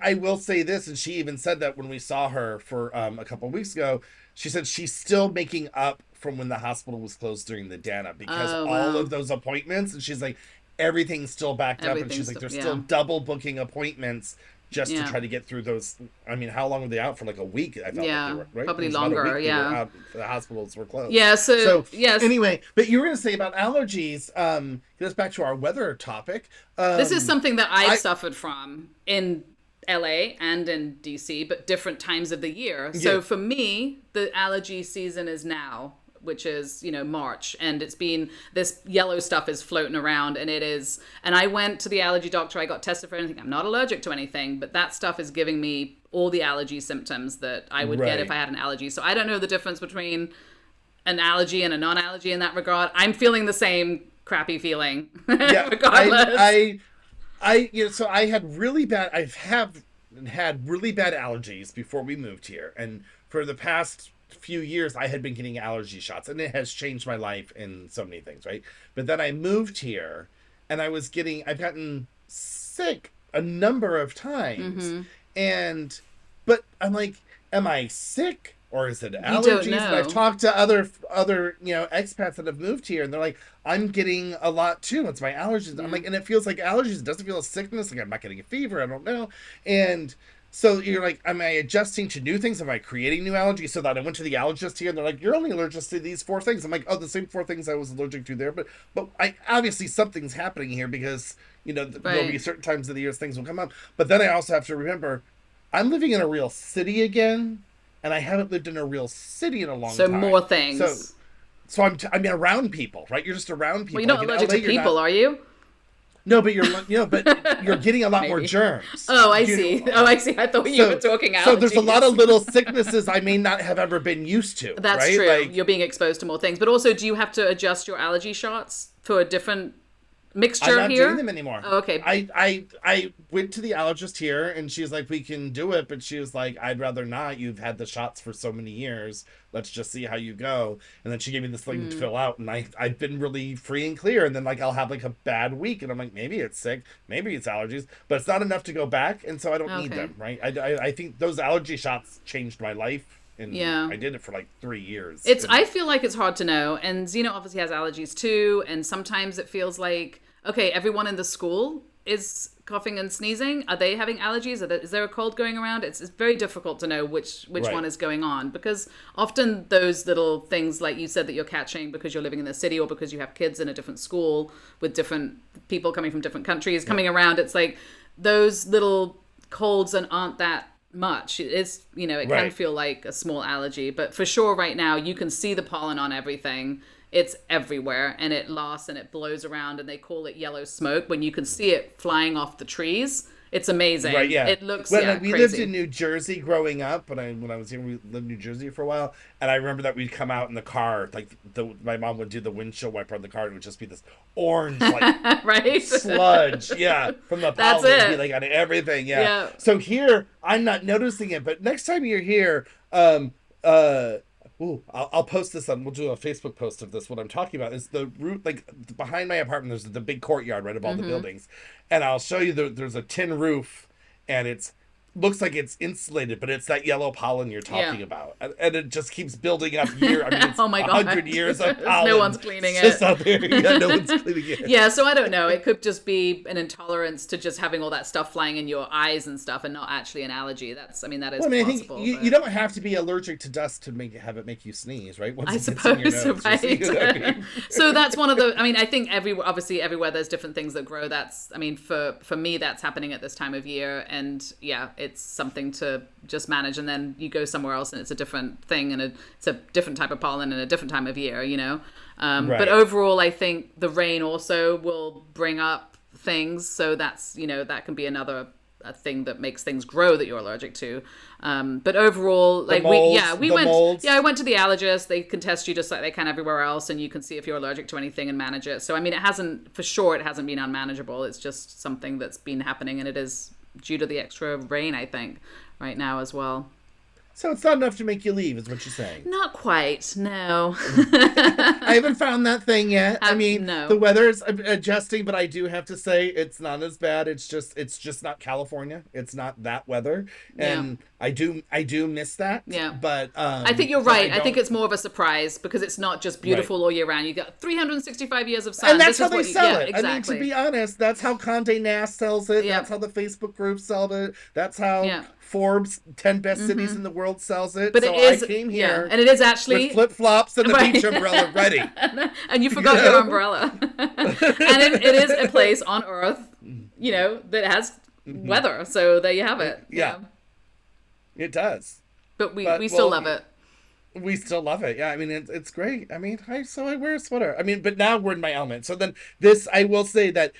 I will say this, and she even said that when we saw her for a couple of weeks ago, she said she's still making up from when the hospital was closed during the Dana because Oh, all wow. of those appointments, and she's like, everything's still backed up, and Everything's she's like, still- they're yeah. still double booking appointments just Yeah. to try to get through those. I mean, how long were they out for? Like a week? I felt Yeah, like they were, right? probably It was about a longer, week they were yeah. out, the hospitals were closed. Yeah, so yes. Anyway, but you were going to say about allergies. Get us back to our weather topic. This is something that I suffered from in LA and in DC, but different times of the year. So Yeah. for me, the allergy season is now. which is, March, and it's been, this yellow stuff is floating around, and I went to the allergy doctor, I got tested for anything. I'm not allergic to anything, but that stuff is giving me all the allergy symptoms that I would get if I had an allergy. So I don't know the difference between an allergy and a non-allergy in that regard. I'm feeling the same crappy feeling, Yeah, regardless. so I had really bad. Have had really bad allergies before we moved here, and for the past few years, I had been getting allergy shots, and it has changed my life in so many things, right? But then I moved here, and I've gotten sick a number of times, and but I'm like, am I sick? Or is it You don't allergies? And I've know. talked to other expats that have moved here, and they're like, I'm getting a lot too. It's my allergies. I'm Yeah. like, and it feels like allergies. It doesn't feel a sickness. Like I'm not getting a fever. I don't know. And so you're like, am I adjusting to new things? Am I creating new allergies? So that I went to the allergist here, and they're like, you're only allergic to these four things. I'm like, oh, the same four things I was allergic to there, but I obviously something's happening here because there'll be Right. certain times of the year things will come up. But then I also have to remember, I'm living in a real city again, and I haven't lived in a real city in a long So more time. So things. so I'm around people, right? You're just around Well, you're people. not Like in allergic LA, to you're people, not. are you? No, but you're getting a lot more Maybe. germs. Oh, I see. Oh, I see. I thought you were So talking there's a lot of allergies. little sicknesses I may not have ever been used to, That's right? true. Like You're being exposed to more things. But also, do you have to adjust your allergy shots for a different I'm mixture not doing here? them anymore. Oh, okay. I went to the allergist here, and she's like, we can do it, but she was like, I'd rather not. You've had the shots for so many years. Let's just see how you go. And then she gave me this thing to fill out, and I've been really free and clear. And then like I'll have like a bad week, and I'm like, maybe it's sick, maybe it's allergies, but it's not enough to go back, and so I don't need Okay. them, right? I think those allergy shots changed my life, and Yeah. I did it for like 3 years. It's. And I feel like it's hard to know, and Zeno obviously has allergies too, and sometimes it feels like, okay, everyone in the school is coughing and sneezing. Are they having allergies? Is there a cold going around? It's very difficult to know which one right, is going on, because often those little things, like you said, that you're catching because you're living in the city or because you have kids in a different school with different people coming from different countries coming around. It's like those little colds and aren't that much. It can right. feel like a small allergy, but for sure right now you can see the pollen on everything. It's everywhere, and it lasts and it blows around, and they call it yellow smoke when you can see it flying off the trees. It's amazing. Right, yeah. It looks, When yeah, we lived crazy. in New Jersey growing up, when I was here, we lived in New Jersey for a while, and I remember that we'd come out in the car, like my mom would do the windshield wiper on the car, and it would just be this orange like Right. sludge, yeah, from the That's pollen, it'd be it. like on everything, yeah. Yeah. So here, I'm not noticing it, but next time you're here, uh. Ooh, I'll post this on. We'll do a Facebook post of this. What I'm talking about is the root, like behind my apartment. There's the big courtyard right above all the buildings, and I'll show you. There's a tin roof, and it's looks like it's insulated, but it's that yellow pollen you're talking Yeah. about, and it just keeps building up year. I mean, it's Oh my a God. 100 years of No pollen. one's cleaning It's just it. out there. Yeah, no one's cleaning it. Yeah, so I don't know. It could just be an intolerance to just having all that stuff flying in your eyes and stuff, and not actually an allergy. That is Well, I mean, I think possible. you But don't have to be allergic to dust to have it make you sneeze, right? Once I it gets in your suppose, nose, right? So that's one of the. I mean, I think obviously everywhere there's different things that grow. I mean, for me, that's happening at this time of year, and yeah, it's something to just manage. And then you go somewhere else, and it's a different thing, and it's a different type of pollen and a different time of year, you know. But Right. overall, I think the rain also will bring up things. So that can be another a thing that makes things grow that you're allergic to. But overall, like we the went, molds. I went to the allergist. They can test you just like they can everywhere else, and you can see if you're allergic to anything and manage it. So I mean, it hasn't been unmanageable. It's just something that's been happening, and it is due to the extra rain, I think, right now as well. So it's not enough to make you leave, is what you're saying. Not quite, no. I haven't found that thing yet. I mean, No. the weather's adjusting, but I do have to say it's not as bad. It's just not California. It's not that weather, and I do miss that. Yeah. But I think you're so right. I think don't- it's more of a surprise because it's not just beautiful all year round. You got 365 years of sun. and that's This how is they what sell it. Exactly. I mean, to be honest, that's how Condé Nast sells it. Yep. That's how the Facebook group sells it. That's how Yeah. Forbes 10 best cities in the world sells it. But So it is, I came here and it is actually, with flip flops and a Right. beach umbrella ready. and you forgot your umbrella. And it is a place on Earth, that has weather. So there you have it. Yeah. It does. But we But, still well, love it. We still love it. Yeah, I mean it's great. I mean, I wear a sweater. I mean, but now we're in my element. So then this, I will say that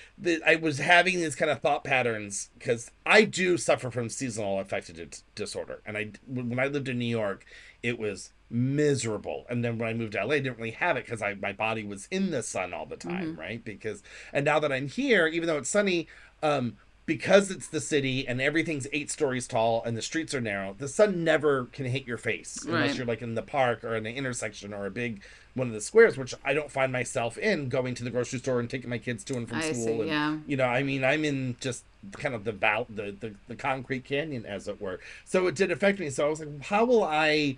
I was having these kind of thought patterns because I do suffer from seasonal affective disorder, and I when I lived in New York, it was miserable. And then when I moved to LA, I didn't really have it because I my body was in the sun all the time, Hmm. right? Because and now that I'm here, even though it's sunny, um, because it's the city and everything's 8 stories tall and the streets are narrow, the sun never can hit your face unless Right. you're like in the park or in an intersection or a big one of the squares, which I don't find myself in going to the grocery store and taking my kids to and from I school. see. And, Yeah. I mean, I'm in just kind of the concrete canyon, as it were. So it did affect me. So I was like, how will I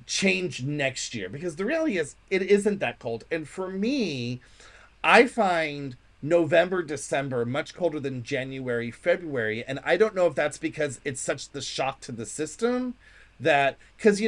change next year? Because the reality is, it isn't that cold. And for me, I find November, December much colder than January, February. And I don't know if that's because it's such the shock to the system that, because,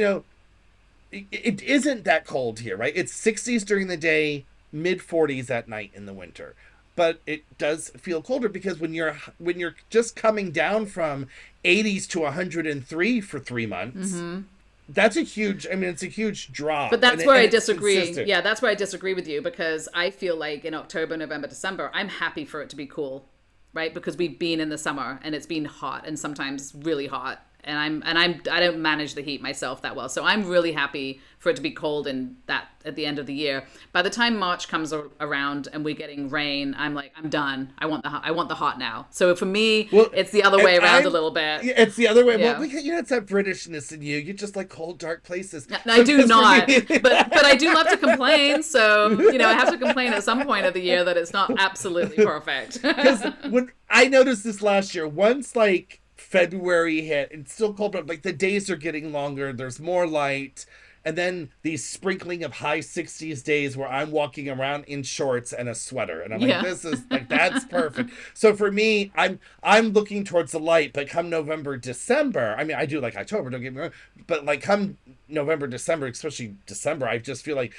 it isn't that cold here, right? It's 60s during the day, mid 40s at night in the winter. But it does feel colder because when you're just coming down from 80s to 103 for 3 months, Hmm. that's a huge, I mean, it's a huge But drop, and that's where I it's disagree. consistent. Yeah, that's where I disagree with you because I feel like in October, November, December, I'm happy for it to be cool, right? Because we've been in the summer and it's been hot and sometimes really hot. I don't manage the heat myself that well. So I'm really happy for it to be cold and that at the end of the year. By the time March comes around and we're getting rain, I'm like, I'm done. I want the hot now. So for me, Well, it's the other and way around a I'm little bit. yeah, it's the other way. Well, Yeah. because it's that Britishness in you. You just like cold, dark places. No, I So do because for me, not, but I do love to complain. So I have to complain at some point of the year that it's not absolutely perfect. because when I noticed this last year, once like February hit, it's still cold, but like the days are getting longer. There's more light. And then these sprinkling of high 60s days where I'm walking around in shorts and a sweater. And I'm like, Yeah. this is like that's perfect. So for me, I'm looking towards the light, but come November, December, I mean I do like October, don't get me wrong, but like come November, December, especially December, I just feel like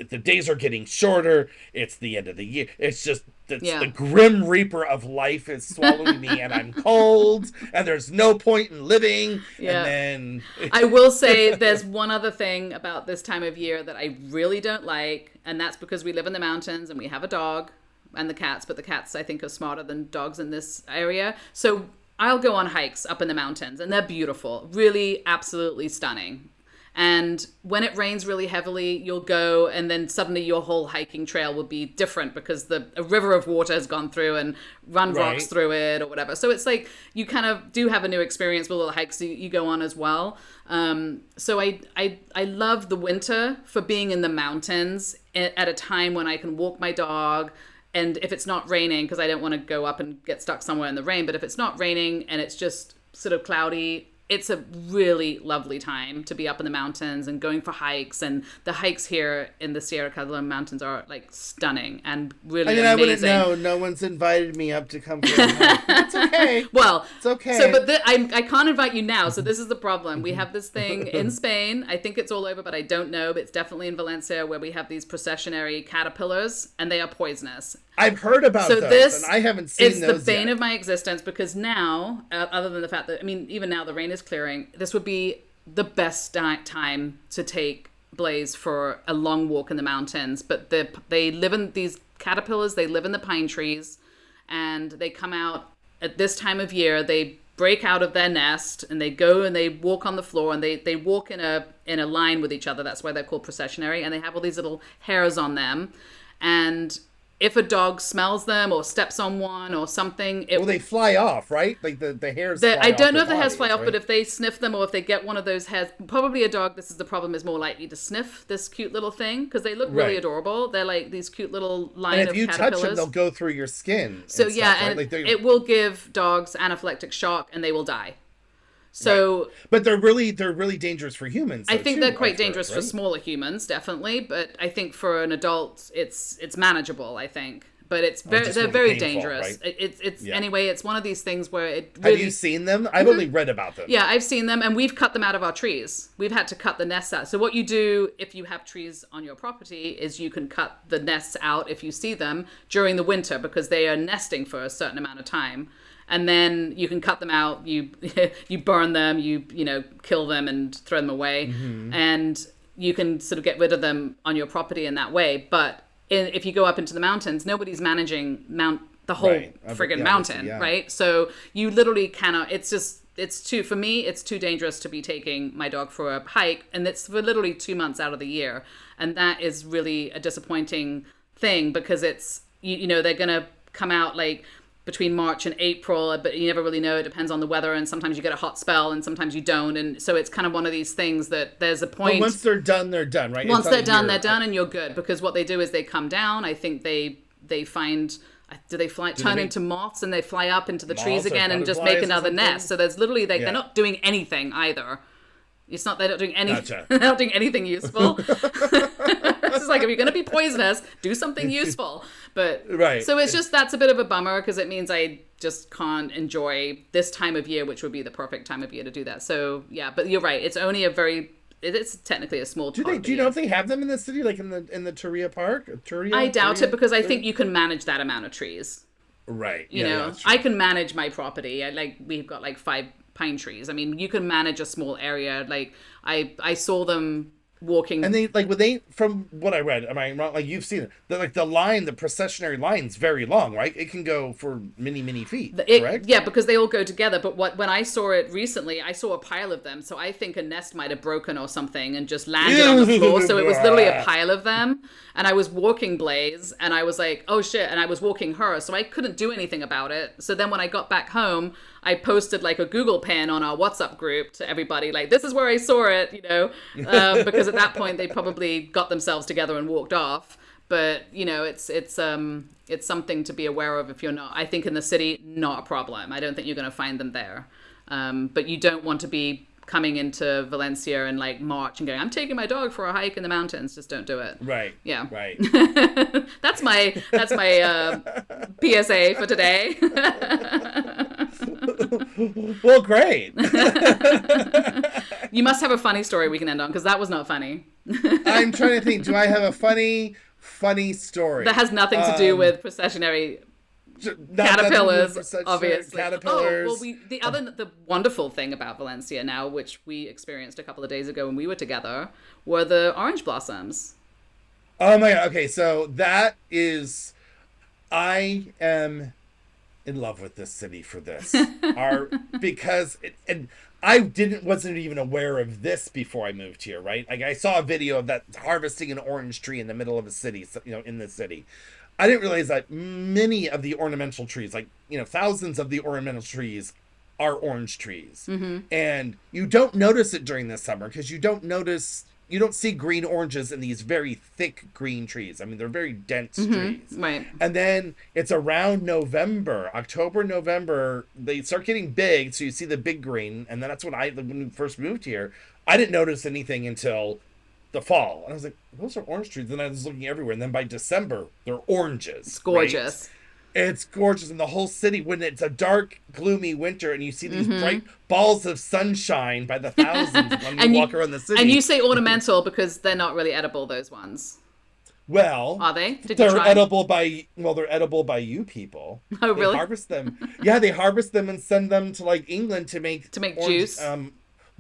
the days are getting shorter. It's the end of the year. It's just it's the Yeah. grim reaper of life is swallowing me, and I'm cold, and there's no point in living. And Yeah. then I will say there's one other thing about this time of year that I really don't like, and that's because we live in the mountains and we have a dog and the cats, but the cats I think are smarter than dogs in this area. So I'll go on hikes up in the mountains and they're beautiful, really absolutely stunning. And when it rains really heavily, you'll go, and then suddenly your whole hiking trail will be different because a river of water has gone through and run rocks right, through it or whatever. So it's like you kind of do have a new experience with little hikes you go on as well. So I love the winter for being in the mountains at a time when I can walk my dog. And if it's not raining, because I don't want to go up and get stuck somewhere in the rain, but if it's not raining and it's just sort of cloudy, it's a really lovely time to be up in the mountains and going for hikes. And the hikes here in the Sierra Catalan mountains are like stunning and I really mean, I wouldn't amazing. know. No one's invited me up to come for a hike, but it's okay. Well, It's okay. so but I can't invite you now. So this is the problem. We have this thing in Spain. I think it's all over, but I don't know. But it's definitely in Valencia where we have these processionary caterpillars, and they are poisonous. I've heard about So those, this and I haven't is seen the those bane yet. of my existence because now, other than the fact that I mean, even now the rain is clearing, this would be the best time to take Blaze for a long walk in the mountains. But they live in these caterpillars. They live in the pine trees, and they come out at this time of year. They break out of their nest and they go and they walk on the floor and they walk in a line with each other. That's why they're called processionary, and they have all these little hairs on them. And if a dog smells them or steps on one or something, Well, they fly off, right? Like the hairs I fly off don't know their if the hairs fly bodies, off, but right? if they sniff them or if they get one of those hairs, probably a dog, this is the problem, is more likely to sniff this cute little thing because they look really Right. adorable. They're like these cute little And line if of you touch them, caterpillars. they'll go through your skin. So And yeah, stuff, right? and Like it will give dogs anaphylactic shock and they will die. right. So But they're really dangerous for humans. I Though, think too, they're quite I've heard, dangerous for right? smaller humans, definitely. But I think for an adult, it's manageable. I think, but it's Just they're really very painful, dangerous. right? It's Yeah. anyway. It's one of these things where it Have really. you seen them? I've only read about them. Yeah, I've seen them, and we've cut them out of our trees. We've had to cut the nests out. So what you do if you have trees on your property is you can cut the nests out if you see them during the winter because they are nesting for a certain amount of time. And then you can cut them out. You you burn them. You kill them and throw them away. And you can sort of get rid of them on your property in that way. But if you go up into the mountains, nobody's managing the whole Right. friggin' Yeah, mountain, yeah. right? So you literally cannot. It's too, for me, it's too dangerous to be taking my dog for a hike, and it's for literally 2 months out of the year, and that is really a disappointing thing because it's you know they're gonna come out like between March and April, but you never really know. It depends on the weather, and sometimes you get a hot spell, and sometimes you don't, and so it's kind of one of these things that there's a point. But once they're done, right? Once they're done, they're done, and you're good because what they do is they come down. I think they find. Do they turn into moths and they fly up into the trees again and just make another nest? So there's literally they're not doing anything either. They're not doing any Gotcha. they're not doing anything useful. It's just like if you're going to be poisonous, do something useful. But right. So it's just that's a bit of a bummer because it means I just can't enjoy this time of year, which would be the perfect time of year to do that. So yeah, but you're right. It's only it's technically a small. Do you know if they have them in the city, like in the Turia Park? I doubt it because I think you can manage that amount of trees. Right. You know, I can manage my property. We've got like 5 pine trees. I mean, you can manage a small area. Like I saw them walking. And from what I read, am I wrong? Like you've seen it, the processionary line's very long, right? It can go for many feet, correct? Yeah, because they all go together. But when I saw it recently, I saw a pile of them. So I think a nest might have broken or something and just landed on the floor. So it was literally a pile of them. And I was walking Blaze, and I was like, oh shit! And I was walking her, so I couldn't do anything about it. So then when I got back home, I posted like a Google pin on our WhatsApp group to everybody, like, this is where I saw it, you know, because at that point they probably got themselves together and walked off. But you know, it's something to be aware of if you're not. I think in the city, not a problem. I don't think you're going to find them there. But you don't want to be coming into Valencia in like March and going, I'm taking my dog for a hike in the mountains. Just don't do it. Right. Yeah. Right. That's my PSA for today. Well, great. You must have a funny story we can end on because that was not funny. I'm trying to think. Do I have a funny story that has nothing to do with processionary caterpillars, obviously. Caterpillars. Oh, well, the wonderful thing about Valencia now, which we experienced a couple of days ago when we were together, were the orange blossoms. Oh my god. Okay, so I am in love with this city for this. And I wasn't even aware of this before I moved here, right? Like I saw a video of that harvesting an orange tree in the middle of a city, in the city. I didn't realize that many of the ornamental trees, thousands of the ornamental trees are orange trees. Mm-hmm. And you don't notice it during the summer because you don't see green oranges in these very thick green trees. I mean, they're very dense trees. Right. And then it's around October, November, they start getting big. So you see the big green. And then that's when we first moved here, I didn't notice anything until the fall. And I was like, those are orange trees. And I was looking everywhere. And then by December, they're oranges. It's gorgeous. Right? It's gorgeous in the whole city when it's a dark, gloomy winter and you see these bright balls of sunshine by the thousands when you walk around the city. And you say ornamental because they're not really edible, those ones. Well, are they? They're edible by you people. Oh, really? They harvest them. Yeah, they harvest them and send them to like England to make orange, juice.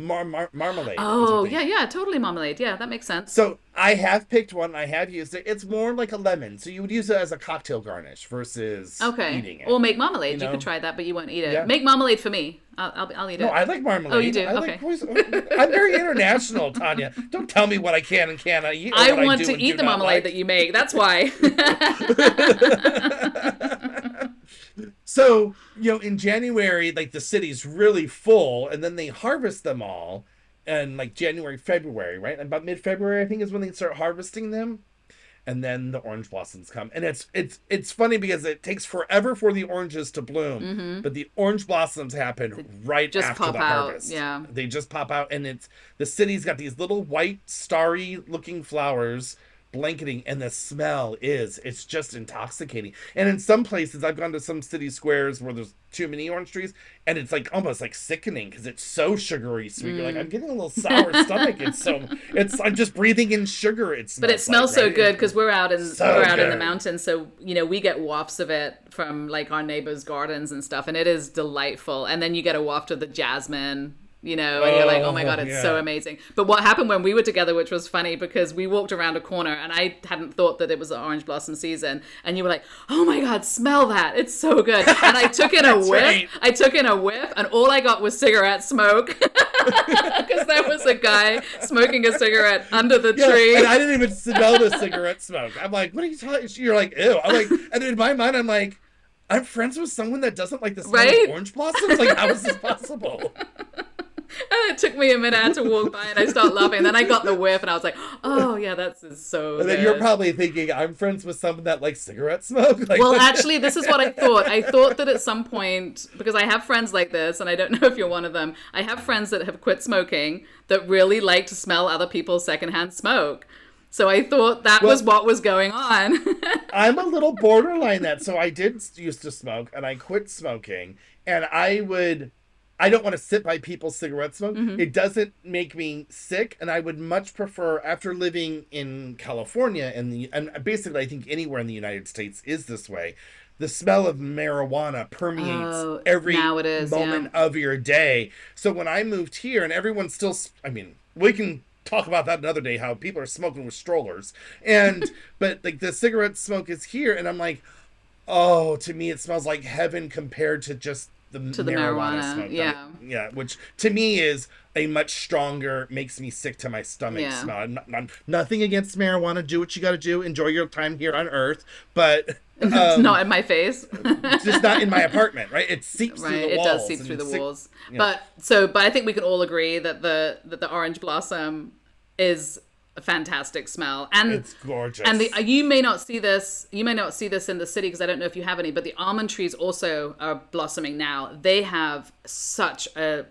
Marmalade. Oh, yeah, totally marmalade. Yeah, that makes sense. So I have picked one. I have used it. It's more like a lemon. So you would use it as a cocktail garnish versus eating it. Or make marmalade. You could try that, but you won't eat it. Yeah. Make marmalade for me. I'll eat it. No, I like marmalade. Oh, you do? Okay. I'm very international, Tanya. Don't tell me what I can and cannot eat. I want to eat the marmalade that you make. That's why. So, in January, like the city's really full and then they harvest them all in like January, February, right? About mid-February, I think is when they start harvesting them. And then the orange blossoms come. And it's funny because it takes forever for the oranges to bloom, but the orange blossoms happen right after the harvest. Yeah. They just pop out and the city's got these little white starry looking flowers blanketing, and the smell it's just intoxicating. And in some places, I've gone to some city squares where there's too many orange trees and it's like almost like sickening because it's so sugary sweet. You're like, I'm getting a little sour stomach. I'm just breathing in sugar. But it smells so good because we're out in the mountains, so we get wafts of it from like our neighbors' gardens and stuff, and it is delightful. And then you get a waft of the jasmine. And you're like, oh my Oh, God, it's so yeah. amazing. But what happened when we were together, which was funny because we walked around a corner and I hadn't thought that it was the orange blossom season. And you were like, oh my God, smell that. It's so good. And I took in a That's whiff. right. I took in a whiff and all I got was cigarette smoke. Because there was a guy smoking a cigarette under the Yeah, tree. and I didn't even smell the cigarette smoke. I'm like, what are you talking? You're like, ew. I'm like, and in my mind, I'm like, I'm friends with someone that doesn't like the smell Right? of orange blossoms. Like, how is this possible? And it took me a minute to walk by and I started laughing. Then I got the whiff and I was like, oh yeah, that's so And then good. you're probably thinking, I'm friends with someone that likes cigarette smoke. Like, Well, actually, this is what I thought. I thought that at some point, because I have friends like this, and I don't know if you're one of them, I have friends that have quit smoking that really like to smell other people's secondhand smoke. So I thought that was what was going on. I'm a little borderline that. So I did used to smoke and I quit smoking. And I don't want to sit by people's cigarette smoke. Mm-hmm. It doesn't make me sick. And I would much prefer, after living in California and basically I think anywhere in the United States is this way, the smell of marijuana permeates every now it is, moment of your day. So when I moved here and everyone's still, I mean, we can talk about that another day, how people are smoking with strollers. But like the cigarette smoke is here and I'm like, oh, to me it smells like heaven compared to just the marijuana smoke. Yeah. Yeah, which to me is a much stronger, makes me sick to my stomach smell. Nothing against marijuana. Do what you got to do. Enjoy your time here on Earth, but not in my face. just not in my apartment. Right? It seeps through the walls. It does seep through the walls. Yeah. But I think we can all agree that the orange blossom is a fantastic smell, and it's gorgeous. And you may not see this in the city because I don't know if you have any, but the almond trees also are blossoming now. They have such a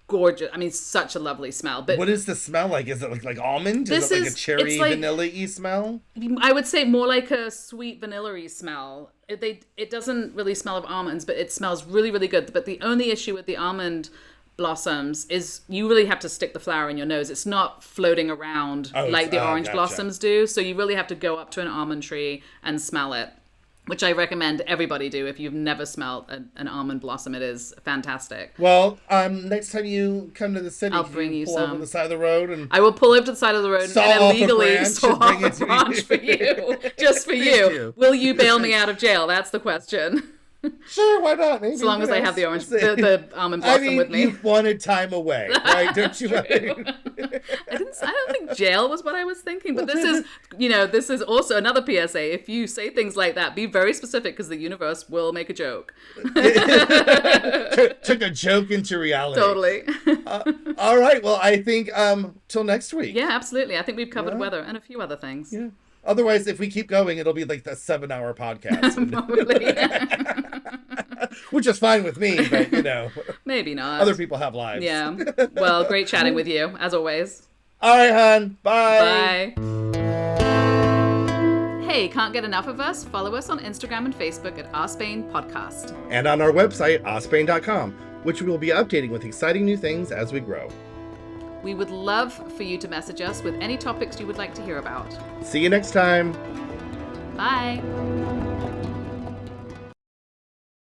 gorgeous, such a lovely smell. But what is the smell like? Is it like almond? Is it like a cherry vanilla-y smell? I would say more like a sweet vanilla-y smell. It doesn't really smell of almonds, but it smells really, really good. But the only issue with the almond blossoms is you really have to stick the flower in your nose. It's not floating around like the orange blossoms do. So you really have to go up to an almond tree and smell it, which I recommend everybody do. If you've never smelled an almond blossom, it is fantastic. Well, next time you come to the city, I'll bring you pull some. over the side of the road and I will pull over to the side of the road and illegally saw off a branch for you, just for you. Will you bail me out of jail? That's the question. Sure, why not? Maybe, as long as I have the almond blossom with me. You wanted time away, right? Don't you? I don't think jail was what I was thinking, but this is also another PSA. If you say things like that, be very specific because the universe will make a joke. Took a joke into reality. Totally. All right. Well, I think till next week. Yeah, absolutely. I think we've covered weather and a few other things. Yeah. Otherwise, if we keep going, it'll be like the 7-hour podcast. Which is fine with me, but maybe not. Other people have lives. Yeah. Well, great chatting with you, as always. All right, hon. Bye. Bye. Hey, can't get enough of us? Follow us on Instagram and Facebook at Our Spain Podcast. And on our website, ospain.com, which we will be updating with exciting new things as we grow. We would love for you to message us with any topics you would like to hear about. See you next time. Bye.